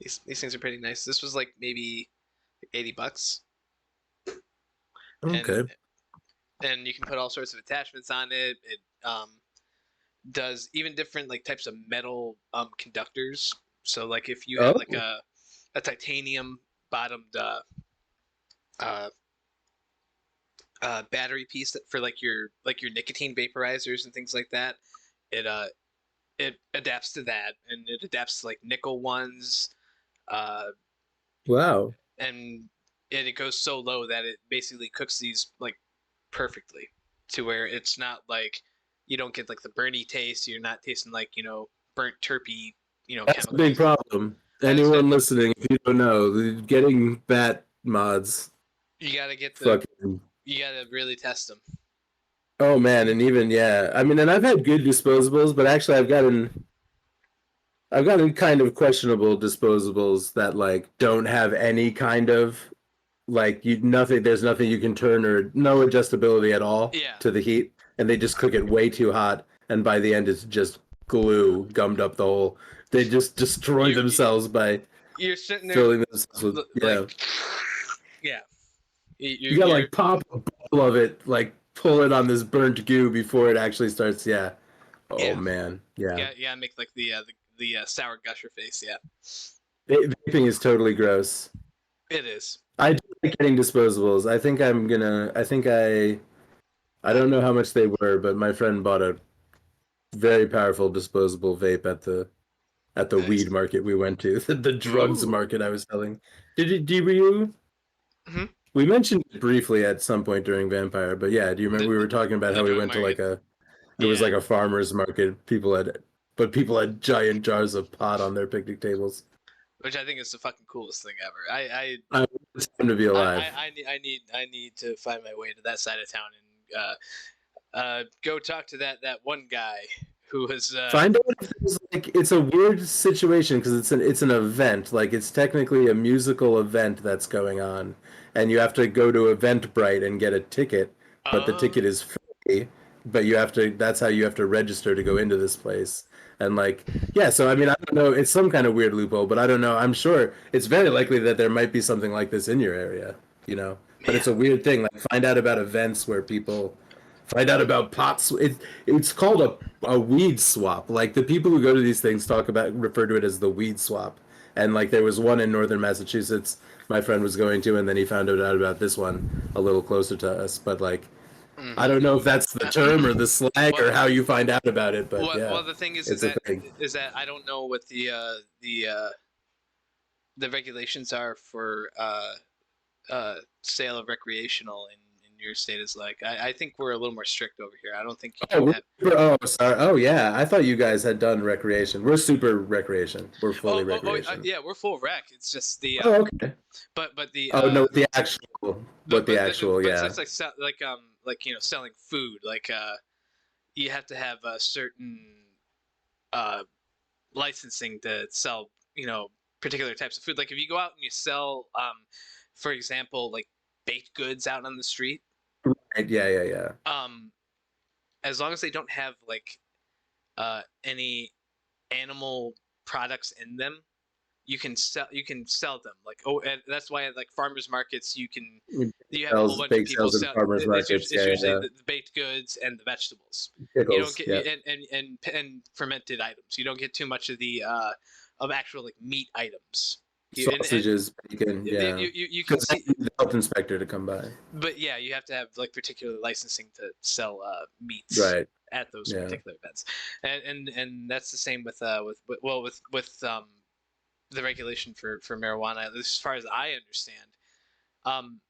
These things are pretty nice. This was like maybe $80. Okay. And you can put all sorts of attachments on it. It does even different like types of metal conductors. So like if you have like a titanium bottomed battery piece that for like your nicotine vaporizers and things like that, it adapts to that, and it adapts to like nickel ones, Wow. and it goes so low that it basically cooks these like perfectly, to where it's not like you don't get like the burny taste. You're not tasting like burnt terpy That's a chemicals. big problem. That is Anyone big. listening, if you don't know, getting bat mods, You gotta get fucking. you gotta really test them. Oh man, and even yeah, I mean, and I've had good disposables, but actually, I've gotten kind of questionable disposables that like don't have any kind of like nothing. There's nothing you can turn or no adjustability at all Yeah. to the heat, and they just cook it way too hot, and by the end, it's just glue gummed up the hole. They just destroy themselves by You're sitting there filling themselves with like yeah. You gotta like pop a bottle of it, like pull it on this burnt goo before it actually starts. Yeah. Oh Yeah. man. Yeah. Yeah. Make like the sour gusher face. Yeah. Vaping is totally gross. It is. I do like getting disposables. I think I'm gonna. I don't know how much they were, but my friend bought a very powerful disposable vape at the Nice. weed market we went to, the drugs Ooh. market I was telling. Did you? Mhm. We mentioned it briefly at some point during Vampire, but yeah, do you remember we were talking about how we drug went to like market. it was Yeah. like a farmer's market. People had giant jars of pot on their picnic tables. Which I think is the fucking coolest thing ever. It's time to be alive. I need to find my way to that side of town and go talk to that one guy who was Find out if there's like it's a weird situation because it's an event. Like it's technically a musical event that's going on, and you have to go to Eventbrite and get a ticket, but the ticket is free. But you have to. That's how you have to register to go into this place. And like, yeah, so I mean, I don't know. It's some kind of weird loophole, but I don't know. I'm sure it's very likely that there might be something like this in your area, you know. But it's Man. a weird thing. Like, find out about events where people find out about pots. It's called a weed swap. Like the people who go to these things refer to it as the weed swap. And like there was one in northern Massachusetts my friend was going to, and then he found out about this one a little closer to us. But like, I Mhm. don't know if that's the term or the slang or Well, how you find out about it, but yeah, well, the thing is it's a that thing. I don't know what the regulations are for sale of recreational in your state is like. I think we're a little more strict over here. I don't think you Oh, can have. sorry. Oh, yeah. I thought you guys had done recreation. We're super recreation. We're fully recreation. Yeah, we're full rec. It's just the Oh, okay. but the Oh no, the actual, what the actual, but yeah. it's like selling food like you have to have a certain uh licensing to sell particular types of food. Like if you go out and you sell for example like baked goods out on the street, Right, yeah, yeah, yeah. um as long as they don't have like any animal products in them, you can sell them. Like, and that's why at like farmers markets you have a whole bunch of Bake people sales in sell. farmers markets. It's Yeah, usually yeah, the baked goods and the vegetables. yeah. You don't Pickles. get Yeah. and fermented items. You don't get too much of the of actual like meat items. And Sausages, bacon. Yeah. you can Because I see, need the health inspector to come by. but yeah, you have to have like particular licensing to sell meats Right. at those Yeah. particular events, and that's the same with the regulation for marijuana, at least as far as I understand. Um,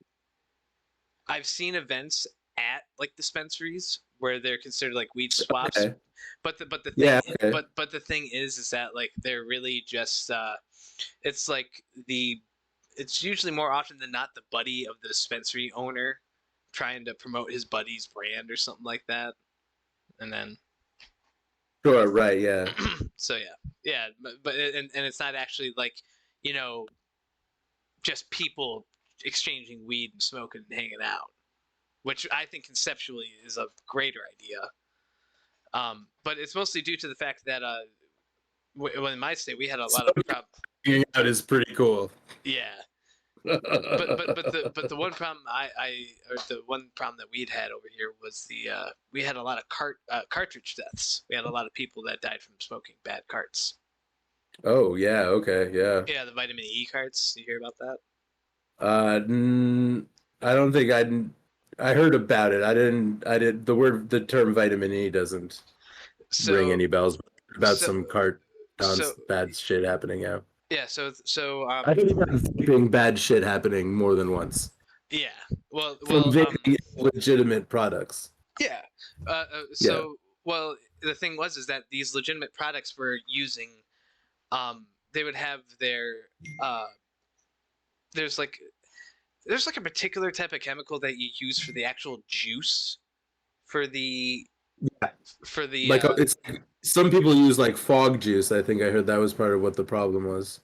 I've seen events at like dispensaries where they're considered like weed swaps, Okay. but the thing Yeah. Okay. but the thing is that like they're really just it's like it's usually more often than not the buddy of the dispensary owner trying to promote his buddy's brand or something like that, and then Sure. Right. Yeah. so yeah, but and it's not actually like you know just people exchanging weed and smoking and hanging out, which I think conceptually is a greater idea. But it's mostly due to the fact that well, in my state we had a lot of problems. Hanging out is pretty cool. Yeah, but the one problem or the one problem that we'd had over here was we had a lot of cartridge deaths. We had a lot of people that died from smoking bad carts. Oh yeah. Okay. Yeah. Yeah, the vitamin E carts. You hear about that? Uh, mm, I don't think I heard about it. I didn't. I did. The term vitamin E doesn't ring So any bells about so some cart so bad shit happening. Yeah. yeah I think about vaping bad shit happening more than once yeah from well vaping legitimate products. yeah Yeah. so well the thing was is that these legitimate products were using they would have their uh there's like a particular type of chemical that you use for the actual juice for the Yeah. for the Like it's some people use like fog juice. I think I heard that was part of what the problem was.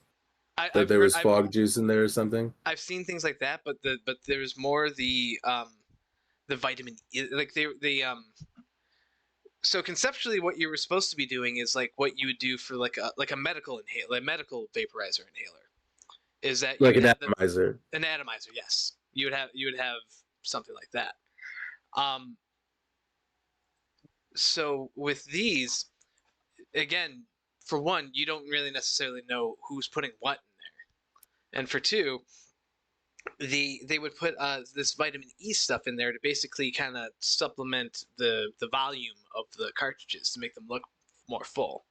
I, That I've there heard was fog juice in there or something. I've seen things like that, but there's more the vitamin E, like so conceptually what you were supposed to be doing is like what you would do for like a medical inhaler, a medical vaporizer inhaler, is that you Like would an have atomizer. an atomizer. Yes, you would have something like that. Um, so with these, again, for one, you don't really necessarily know who's putting what in there, and for two, they would put this vitamin E stuff in there to basically kind of supplement the volume of the cartridges to make them look more full.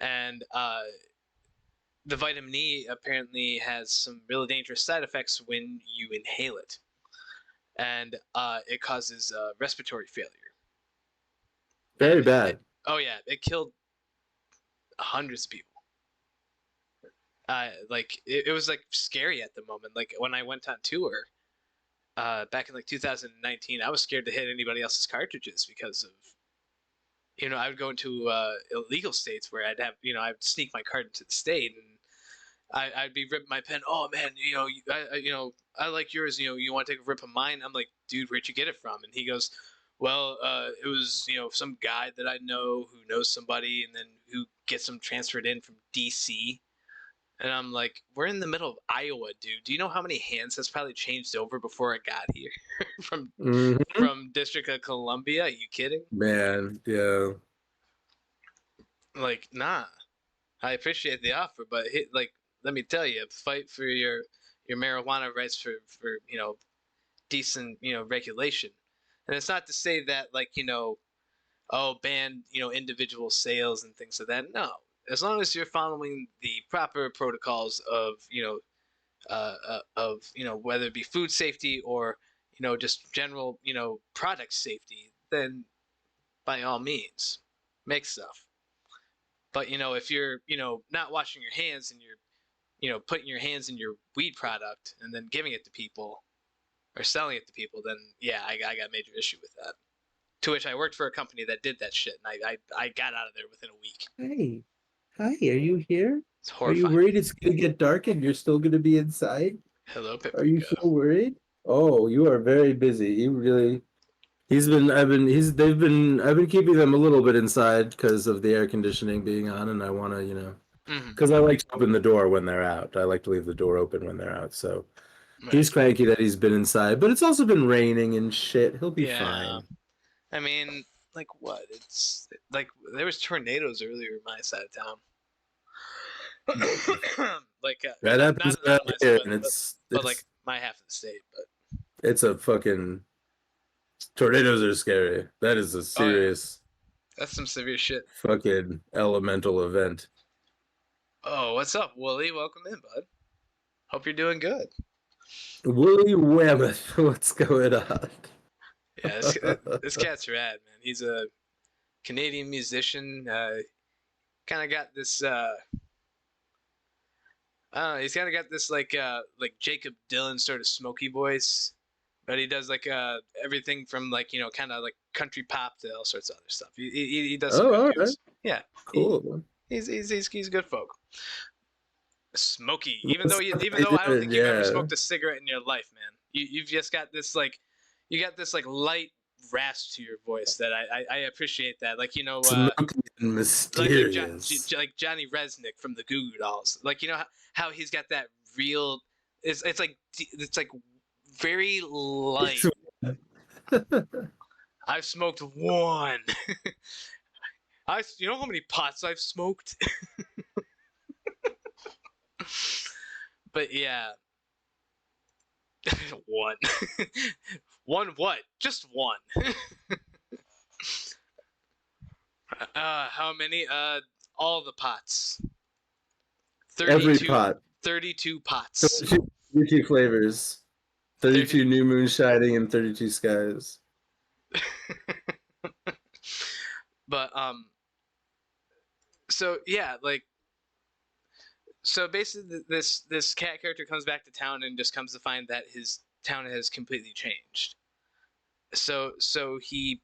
And the vitamin E apparently has some really dangerous side effects when you inhale it, and it causes respiratory failure. Very And bad. oh yeah, it killed hundreds of people. Like it was like scary at the moment. Like when I went on tour back in like 2019, I was scared to hit anybody else's cartridges because of I would go into illegal states where I'd sneak my card into the state and I'd be ripping my pen. Oh man, I like yours. You want to take a rip of mine? I'm like, dude, where'd you get it from? And he goes, well, it was some guy that I know who knows somebody, and then who gets them transferred in from DC. And I'm like, we're in the middle of Iowa, dude. Do you know how many hands has probably changed over before I got here from Mhm. District of Columbia? Are you kidding? Man, yeah. Like, nah. I appreciate the offer, but like, let me tell you, fight for your marijuana rights for decent regulation. And it's not to say that like oh, ban individual sales and things like that. No, as long as you're following the proper protocols of whether it be food safety or just general product safety, then by all means make stuff. But if you're not washing your hands and you're putting your hands in your weed product and then giving it to people or selling it to people, then yeah, I got major issue with that. To which I worked for a company that did that shit, and I got out of there within a week. Hey, hi, are you here? It's Are you horrifying. worried it's gonna get dark and you're still gonna be inside? Hello, Are you Paprika. so worried? Oh, you are very busy. You really. I've been keeping them a little bit inside because of the air conditioning being on, and I want to, Mm-hmm. because I like to open the door when they're out. I like to leave the door open when they're out. So he's cranky that he's been inside, but it's also been raining and shit. He'll be fine. I mean, like what? It's like there was tornadoes earlier in my side of town. Like That happens not out my here, side, and but like my half of the state. But it's a fucking tornadoes are scary. That is a serious that's some severe shit. fucking elemental event. Oh, what's up, Wooly? Welcome in, bud. Hope you're doing good. Willie Whammoth, what's going on? Yeah, this cat's rad, man. He's a Canadian musician. Kind of got this. I don't know. He's kind of got this like Jacob Dylan sort of smoky voice, but he does like everything from like kind of like country pop to all sorts of other stuff. He does some good tunes. Yeah, Cool. He's good folk. Smoky, even though I don't think you've ever smoked a cigarette in your life, man. You've just got this like light rasp to your voice that I appreciate that. Like Smoky and mysterious. like Johnny Resnick from the Goo Goo Dolls. Like how he's got that real. It's like very light. I've smoked one. You know how many pots I've smoked? But yeah. One. One what? Just one. How many? All the pots. 32, Every pot. 32 pots. 32 flavors. 32 new moon shining and 32 skies. But so yeah, like so basically this cat character comes back to town and just comes to find that his town has completely changed. So he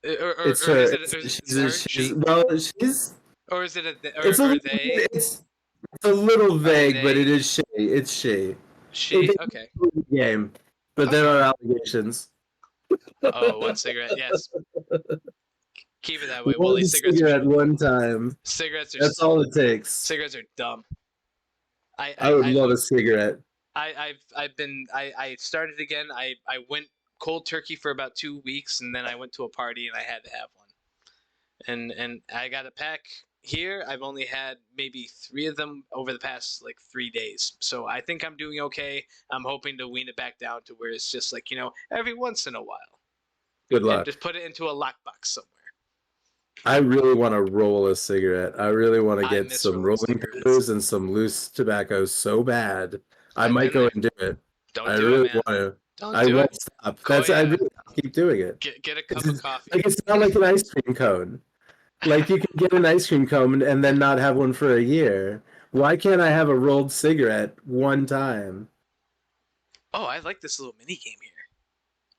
or It's or her. is it She's or is it they? It's a little vague, but they? it is she. It's she. She? Okay. Game, but there are allegations. Oh, one cigarette. Yes. Keep it that way. One Wooly, cigarette one time. Cigarettes are. That's all it takes. Cigarettes are dumb. I would love a cigarette. I started again. I went cold turkey for about 2 weeks, and then I went to a party and I had to have one. And I got a pack here. I've only had maybe 3 of them over the past like 3 days. So I think I'm doing okay. I'm hoping to wean it back down to where it's just like every once in a while. Good luck. And just put it into a lockbox somewhere. I really want to roll a cigarette. I really want to get some rolling papers and some loose tobacco so bad. I might go and do it. Don't do it, man. Want to. Don't I do won't it. stop. I really keep doing it. Get a cup of coffee. Like it's not like an ice cream cone. Like you can get an ice cream cone and then not have one for a year. Why can't I have a rolled cigarette one time? Oh, I like this little mini game here.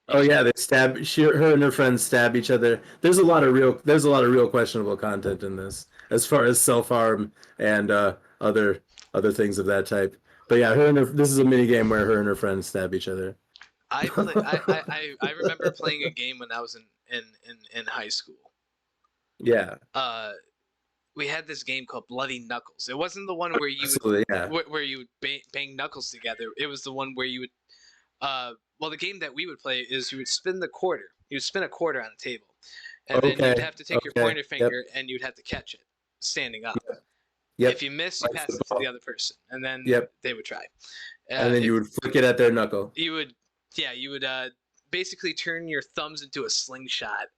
Oh yeah, they stab. Her and her friends stab each other. There's a lot of real questionable content in this, as far as self harm and other things of that type. But yeah, this is a mini game where her and her friends stab each other. I remember playing a game when I was in high school. Yeah, We had this game called Bloody Knuckles. It wasn't the one where you absolutely. Yeah. where you would bang knuckles together. It was the one where you would well, the game that we would play is you would spin the quarter. You would spin a quarter on a table, and then you'd Okay. have to take your Okay. pointer Yep. finger and you'd have to catch it standing up. Yep. If you miss, you Like pass it to football. the other person, and then Yep. they would try. And then you would flick it at their knuckle. you would basically turn your thumbs into a slingshot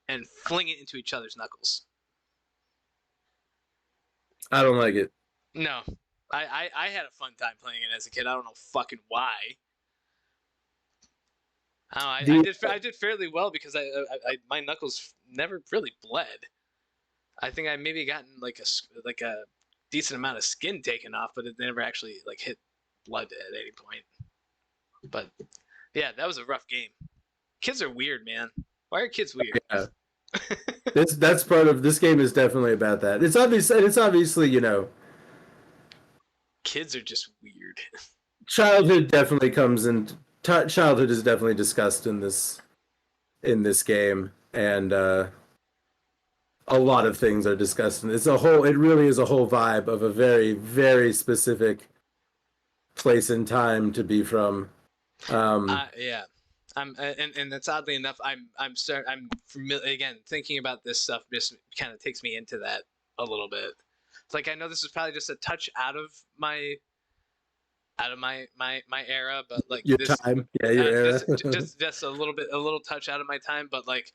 and fling it into each other's knuckles. I don't like it. No, I had a fun time playing it as a kid. I don't know fucking why. I did fairly well because I my knuckles never really bled. I think I maybe gotten like a decent amount of skin taken off, but it never actually like hit blood at any point. But yeah, that was a rough game. Kids are weird, man. Why are kids weird? Yeah. That's part of this game is definitely about that. It's obviously, you know, Kids are just weird. childhood definitely comes in. Childhood is definitely discussed in this game, and a lot of things are discussed. And it really is a whole vibe of a very, very specific place and time to be from. Yeah. And that's oddly enough. I'm familiar again. Thinking about this stuff just kind of takes me into that a little bit. It's like I know this is probably just a touch out of my era, but like Your this, time, yeah, your era. just a little touch out of my time, but like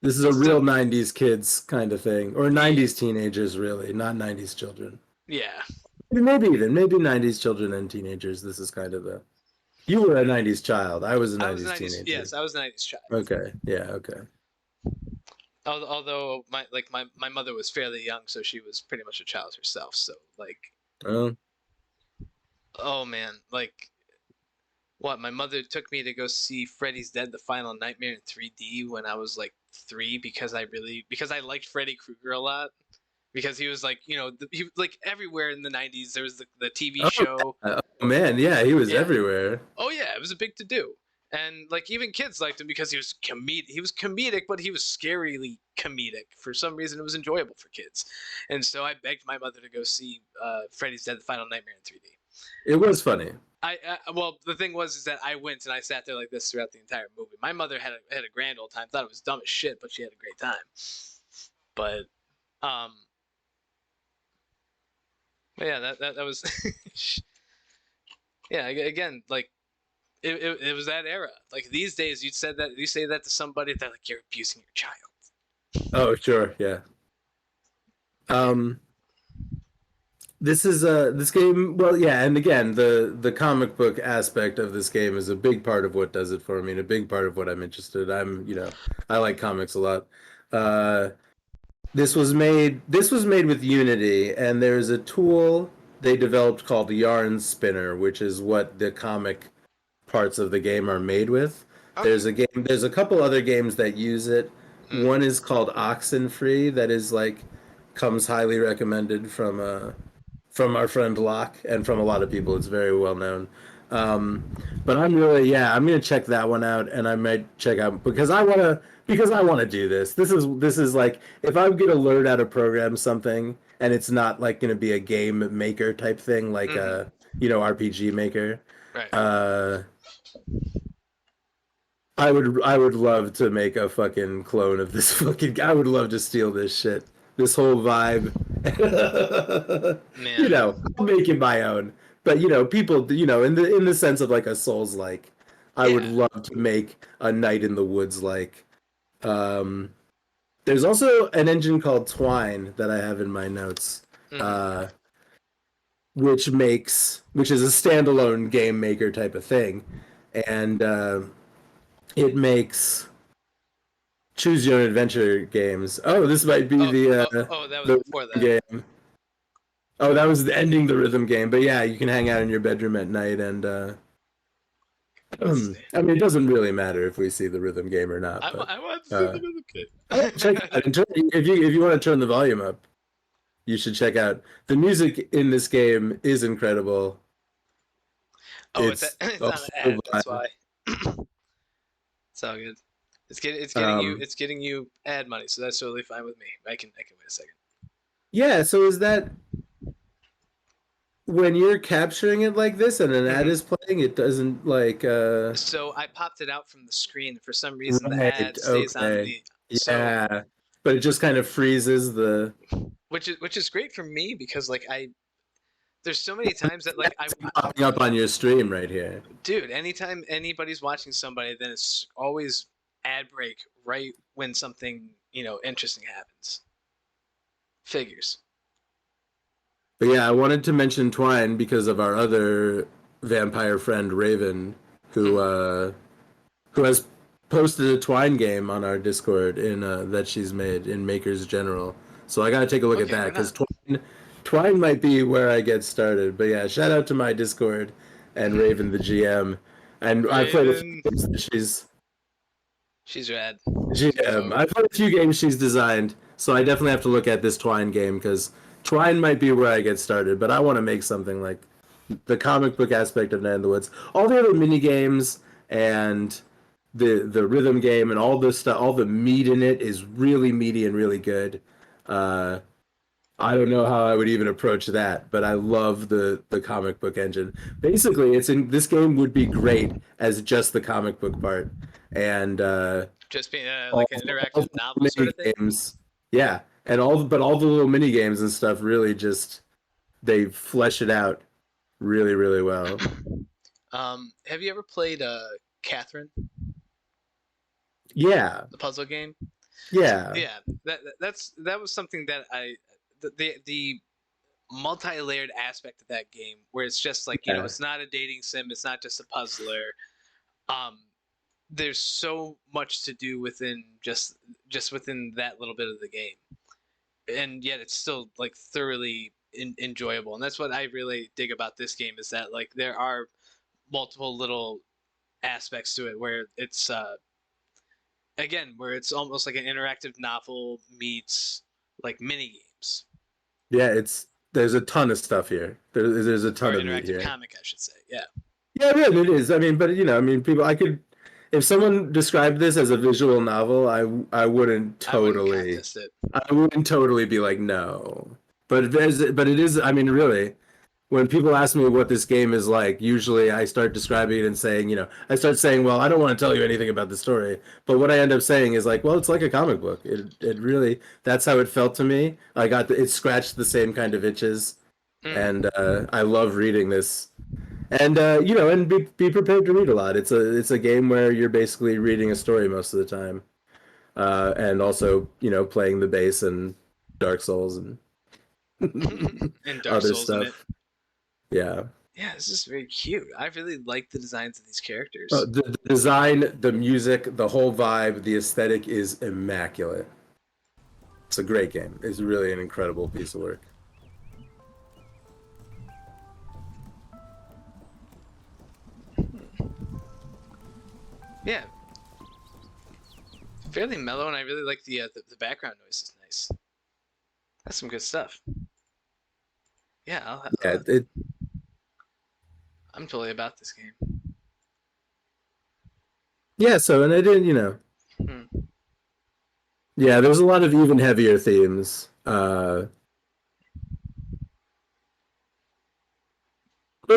This is a real '90s kids kind of thing, or '90s teenagers, really, not '90s children. yeah. Maybe '90s children and teenagers. This is kind of the. You were a '90s child. I was a '90s teenager. Yes, I was a '90s child. Okay. Yeah. Okay. Although my mother was fairly young, so she was pretty much a child herself. So like, Oh. oh man, like, what? My mother took me to go see Freddy's Dead: The Final Nightmare in 3D when I was like 3 because I liked Freddy Krueger a lot. Because he was like, you know, he like everywhere in the '90s. There was the TV show. Oh man, yeah, he was everywhere. Oh yeah, it was a big to do, and like even kids liked him because he was comedic. He was comedic, but he was scarily comedic. For some reason, it was enjoyable for kids, and so I begged my mother to go see Freddy's Dead: The Final Nightmare in 3D. It was funny. Well, the thing was that I went and I sat there like this throughout the entire movie. My mother had a grand old time. Thought it was dumb as shit, but she had a great time. But yeah, that was yeah. Again, like it was that era. Like these days, you say that to somebody, they're like, you're abusing your child. Oh sure, yeah. This is this game. Well, yeah, and again, the comic book aspect of this game is a big part of what does it for me, and a big part of what I'm interested. I like comics a lot. This was made with Unity, and there's a tool they developed called the Yarn Spinner, which is what the comic parts of the game are made with. Okay. There's a couple other games that use it. One is called Oxenfree, that is like comes highly recommended from our friend Locke and from a lot of people. It's very well known. But I'm gonna check that one out, and I might check out because I wanna do this. This is like if I'm gonna learn how to program something, and it's not like gonna be a game maker type thing, like a RPG maker. Right. I would love to make a fucking clone of this fucking. I would love to steal this shit, this whole vibe. Man. I'll make it my own. But people, in the sense of like a Souls-like, I would love to make a Night in the Woods like. There's also an engine called Twine that I have in my notes, which is a standalone game maker type of thing, and it makes choose your own adventure games. Oh, this might be that was before that game. Oh, that was ending the rhythm game. But yeah, you can hang out in your bedroom at night, and I mean, it doesn't really matter if we see the rhythm game or not. I want to see the rhythm game. Check it out. If you want to turn the volume up, you should check out the music in this game is incredible. Oh, it's on an ad. That's why. It's all good. Um, it's getting you ad money, so that's totally fine with me. I can wait a second. yeah. So is that when you're capturing it like this and an ad Mhm. is playing, it doesn't like So I popped it out from the screen. For some reason, the right, ad stays on okay. the so Yeah. But it just kind of freezes the which is great for me because like there's so many times that like popping up on your stream right here. dude, anytime anybody's watching somebody, then it's always ad break right when something interesting happens. Figures. But yeah, I wanted to mention Twine because of our other vampire friend Raven, who Hmm. who has posted a Twine game on our Discord in that she's made in Makers General. So I gotta take a look at Okay, that right because on. Twine might be where I get started. But yeah, shout out to my Discord and Raven the GM. And I've played a few Raven, games that she's rad. She's a GM. goat. I've played a few games she's designed, so I definitely have to look at this Twine game because Twine might be where I get started. But I want to make something like the comic book aspect of Night in the Woods. All the other mini games and the rhythm game and all the stuff, all the meat in it is really meaty and really good. Uh, I don't know how I would even approach that, but I love the comic book engine. Basically, it's in this game would be great as just the comic book part, and Just being all, like an all interactive the novel sort mini of thing. games, yeah, and all the little mini games and stuff really just they flesh it out really really well. Have you ever played Catherine, Yeah, the puzzle game? So, yeah, yeah, that was something that the multi-layered aspect of that game where it's just like yeah. it's not a dating sim, it's not just a puzzler. Um, there's so much to do within just within that little bit of the game, and yet it's still like thoroughly enjoyable. And that's what I really dig about this game is that like there are multiple little aspects to it where it's again where it's almost like an interactive novel meets like mini games Yeah, it's there's a ton of stuff here. There's a or ton of meat interactive here. comic, I should say. Yeah. Yeah, yeah, it is. I mean, but I mean, people. I could, if someone described this as a visual novel, I wouldn't I wouldn't totally, contest it. I wouldn't totally be like no. But it is. I mean, really, when people ask me what this game is like, usually I start describing it and saying, I start saying, well, I don't want to tell you anything about the story. But what I end up saying is like, well, it's like a comic book. It really, that's how it felt to me. It scratched the same kind of itches, Mm. and I love reading this. And and be prepared to read a lot. It's a game where you're basically reading a story most of the time, and also playing the bass and Dark Souls and And Dark other Souls in it. stuff. Yeah. Yeah, this is very cute. I really like the designs of these characters. The design, the music, the whole vibe, the aesthetic is immaculate. It's a great game. It's really an incredible piece of work. Yeah, fairly mellow, and I really like the background noise is nice. That's some good stuff. Yeah, Yeah, it I'm totally about this game. yeah, so and I didn't, Hmm. yeah, there's a lot of even heavier themes. But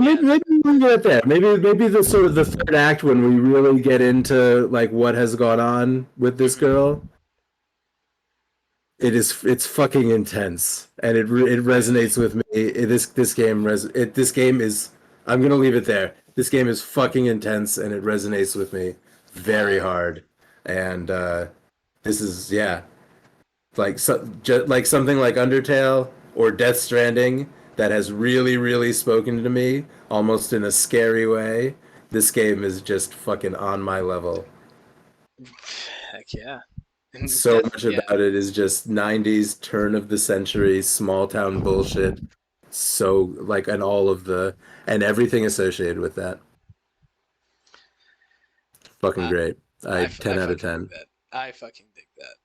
Yeah. maybe we get there. Maybe the sort of the third act when we really get into like what has gone on with this Hmm. girl. It's fucking intense and it Really. resonates with me. This game is I'm gonna leave it there. This game is fucking intense and it resonates with me very Wow. hard. And this is yeah like something like Undertale or Death Stranding that has really, really spoken to me almost in a scary way. This game is just fucking on my level. Heck yeah. And So death. much Yeah. about it is just 90s turn of the century small town bullshit. So like and all of the and everything associated with that. Fucking Wow. great. I I 10 out of fucking dig 10. that. I fucking dig that.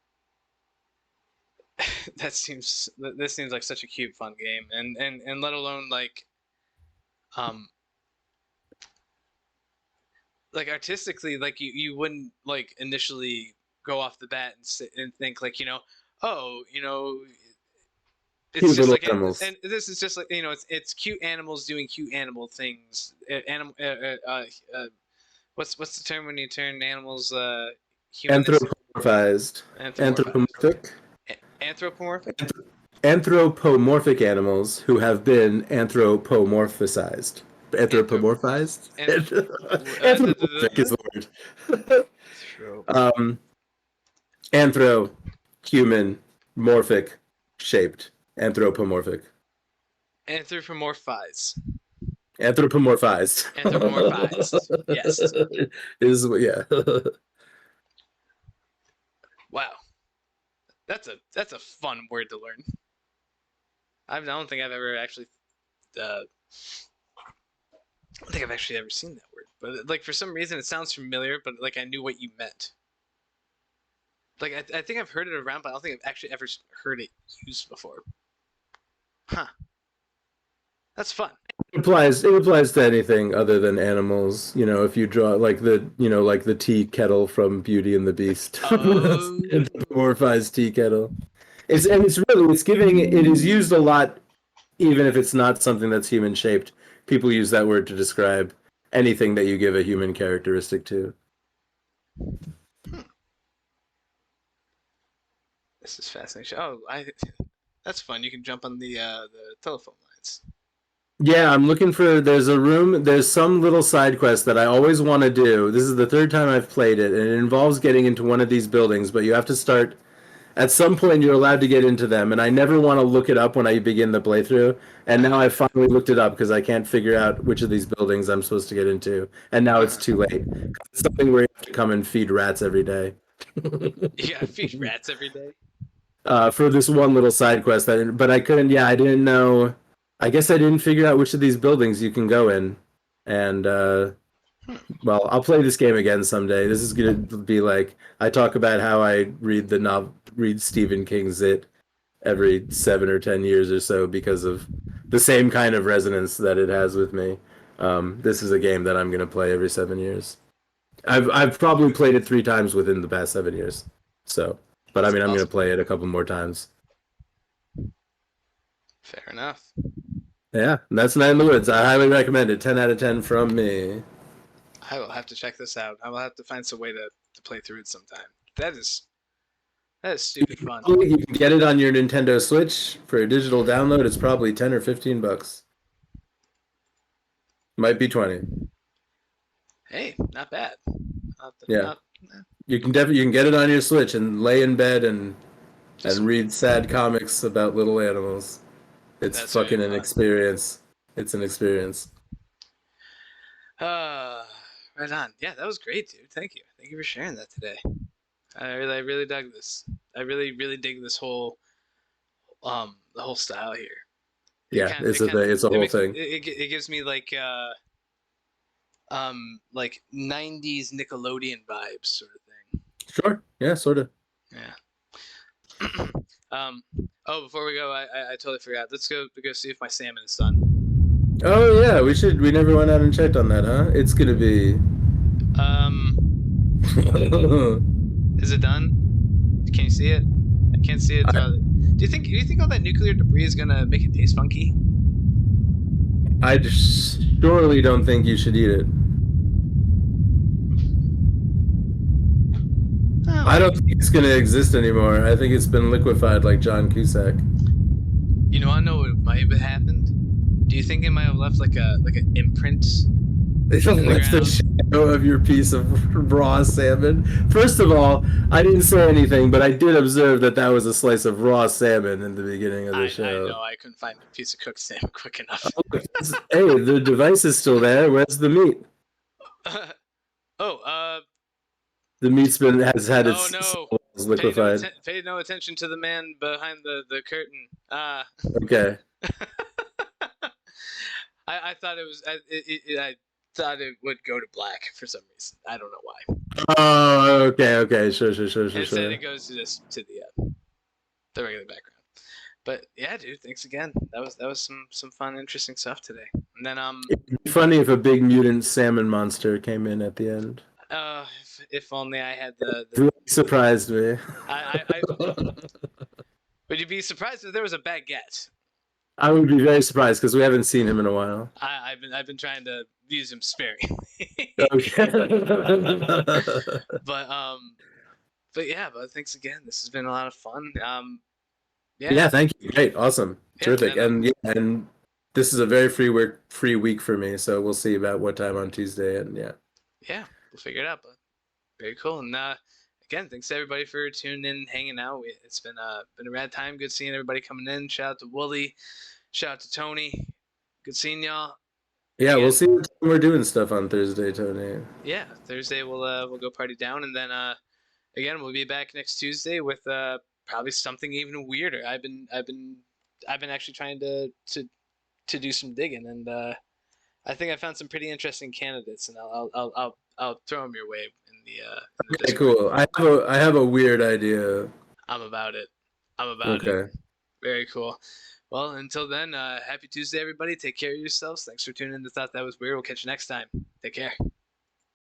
This seems like such a cute, fun game, and let alone like um like artistically, like you wouldn't like initially go off the bat and think like, oh, it's Cute just little like animals. and this is just like, it's cute animals doing cute animal things. What's the term when you turn animals humanistic? Anthropomorphized. Anthropomorphized. Anthropomorphic. Anthropomorphic. Anthropomorphic animals who have been anthropomorphized. Anthropomorphized? Anthropomorphic is the word. um, human, morphic, shaped. Anthropomorphic. Anthropomorphize. Anthropomorphized. Anthropomorphized. Yes. Yeah. Wow. That's a fun word to learn. I don't think I've ever actually. I don't think I've actually ever seen that word, but like for some reason it sounds familiar, but like I knew what you meant. Like I think I've heard it around, but I don't think I've actually ever heard it used before. Huh. That's fun. It applies to anything other than animals. If you draw like the tea kettle from Beauty and the Beast. Anthropomorphized tea kettle. It's it is used a lot, even if it's not something that's human shaped. People use that word to describe anything that you give a human characteristic to. This is fascinating. Oh, that's fun. You can jump on the telephone lines. Yeah, I'm looking for. There's some little side quest that I always want to do. This is the third time I've played it, and it involves getting into one of these buildings, but you have to start. At some point, you're allowed to get into them, and I never want to look it up when I begin the playthrough. And now I finally looked it up because I can't figure out which of these buildings I'm supposed to get into, and now it's too late. It's something where you have to come and feed rats every day. Yeah, feed rats every day. For this one little side quest, but I couldn't. Yeah, I didn't know. I guess I didn't figure out which of these buildings you can go in, and well, I'll play this game again someday. This is gonna be like I talk about how I read Stephen King's It every 7 or 10 years or so because of the same kind of resonance that it has with me. This is a game that I'm gonna play every 7 years. I've probably played it 3 times within the past 7 years. So, but I mean, I'm gonna play it a couple more times. Fair enough. Yeah, that's Night in the Woods. I highly recommend it. 10 out of 10 from me. I will have to check this out. I will have to find some way to play through it sometime. That is stupid fun. You can get it on your Nintendo Switch for a digital download. It's probably 10 or 15 bucks. Might be 20. Hey, not bad. Yeah. You can get it on your Switch and lay in bed and read sad comics about little animals. It's fucking an experience. It's an experience. Right on. Yeah, that was great, dude. Thank you. Thank you for sharing that today. I really dug this. I really dig this whole the whole style here. Yeah, it's a whole thing. It gives me like 90s Nickelodeon vibes sort of thing. Sure. Yeah, sort of. Yeah. Oh, before we go, I totally forgot. Let's go see if my salmon is done. Oh yeah, we never went out and checked on that, huh? It's gonna be. Is it done? Can you see it? I can't see it. Do you think all that nuclear debris is gonna make it taste funky? I surely don't think you should eat it. Oh. I don't think it's gonna exist anymore. I think it's been liquefied like John Cusack. I know what might have happened. Do you think it might have left like an imprint? They left the shadow of your piece of raw salmon. First of all, I didn't say anything, but I did observe that was a slice of raw salmon in the beginning of the show. I know. I couldn't find a piece of cooked salmon quick enough. Hey, the device is still there. Where's the meat? The meat's has had its souls liquefied. Pay no attention to the man behind the curtain. Okay. I thought it was. I thought it would go to black for some reason. I don't know why. Oh, okay. Sure. Instead, it goes to the regular background. But yeah, dude, thanks again. That was some fun, interesting stuff today. And then It'd be funny if a big mutant salmon monster came in at the end. if only I had the Really surprised me. I would you be surprised if there was a baguette? I would be very surprised because we haven't seen him in a while. I've been trying to use him sparingly. Okay. But yeah, but thanks again. This has been a lot of fun. Yeah, thank you. Great, awesome, Yeah, terrific, and, and this is a very free week for me. So we'll see about what time on Tuesday, and yeah. Yeah, we'll figure it out. But very cool. And again, thanks to everybody for tuning in, and hanging out. It's been a rad time. Good seeing everybody coming in. Shout out to Wooly. Shout out to Tony. Good seeing y'all. Yeah, Again, we'll see what time we're doing stuff on Thursday, Tony. yeah, Thursday we'll go party down, and then again we'll be back next Tuesday with probably something even weirder. I've been actually trying to do some digging, and I think I found some pretty interesting candidates, and I'll throw them your way in the Okay, Discord. cool. I have a weird idea. I'm about it. I'm about it. Okay. Very cool. Well, until then, happy Tuesday, everybody. Take care of yourselves. Thanks for tuning in to Thought That Was Weird. We'll catch you next time. Take care.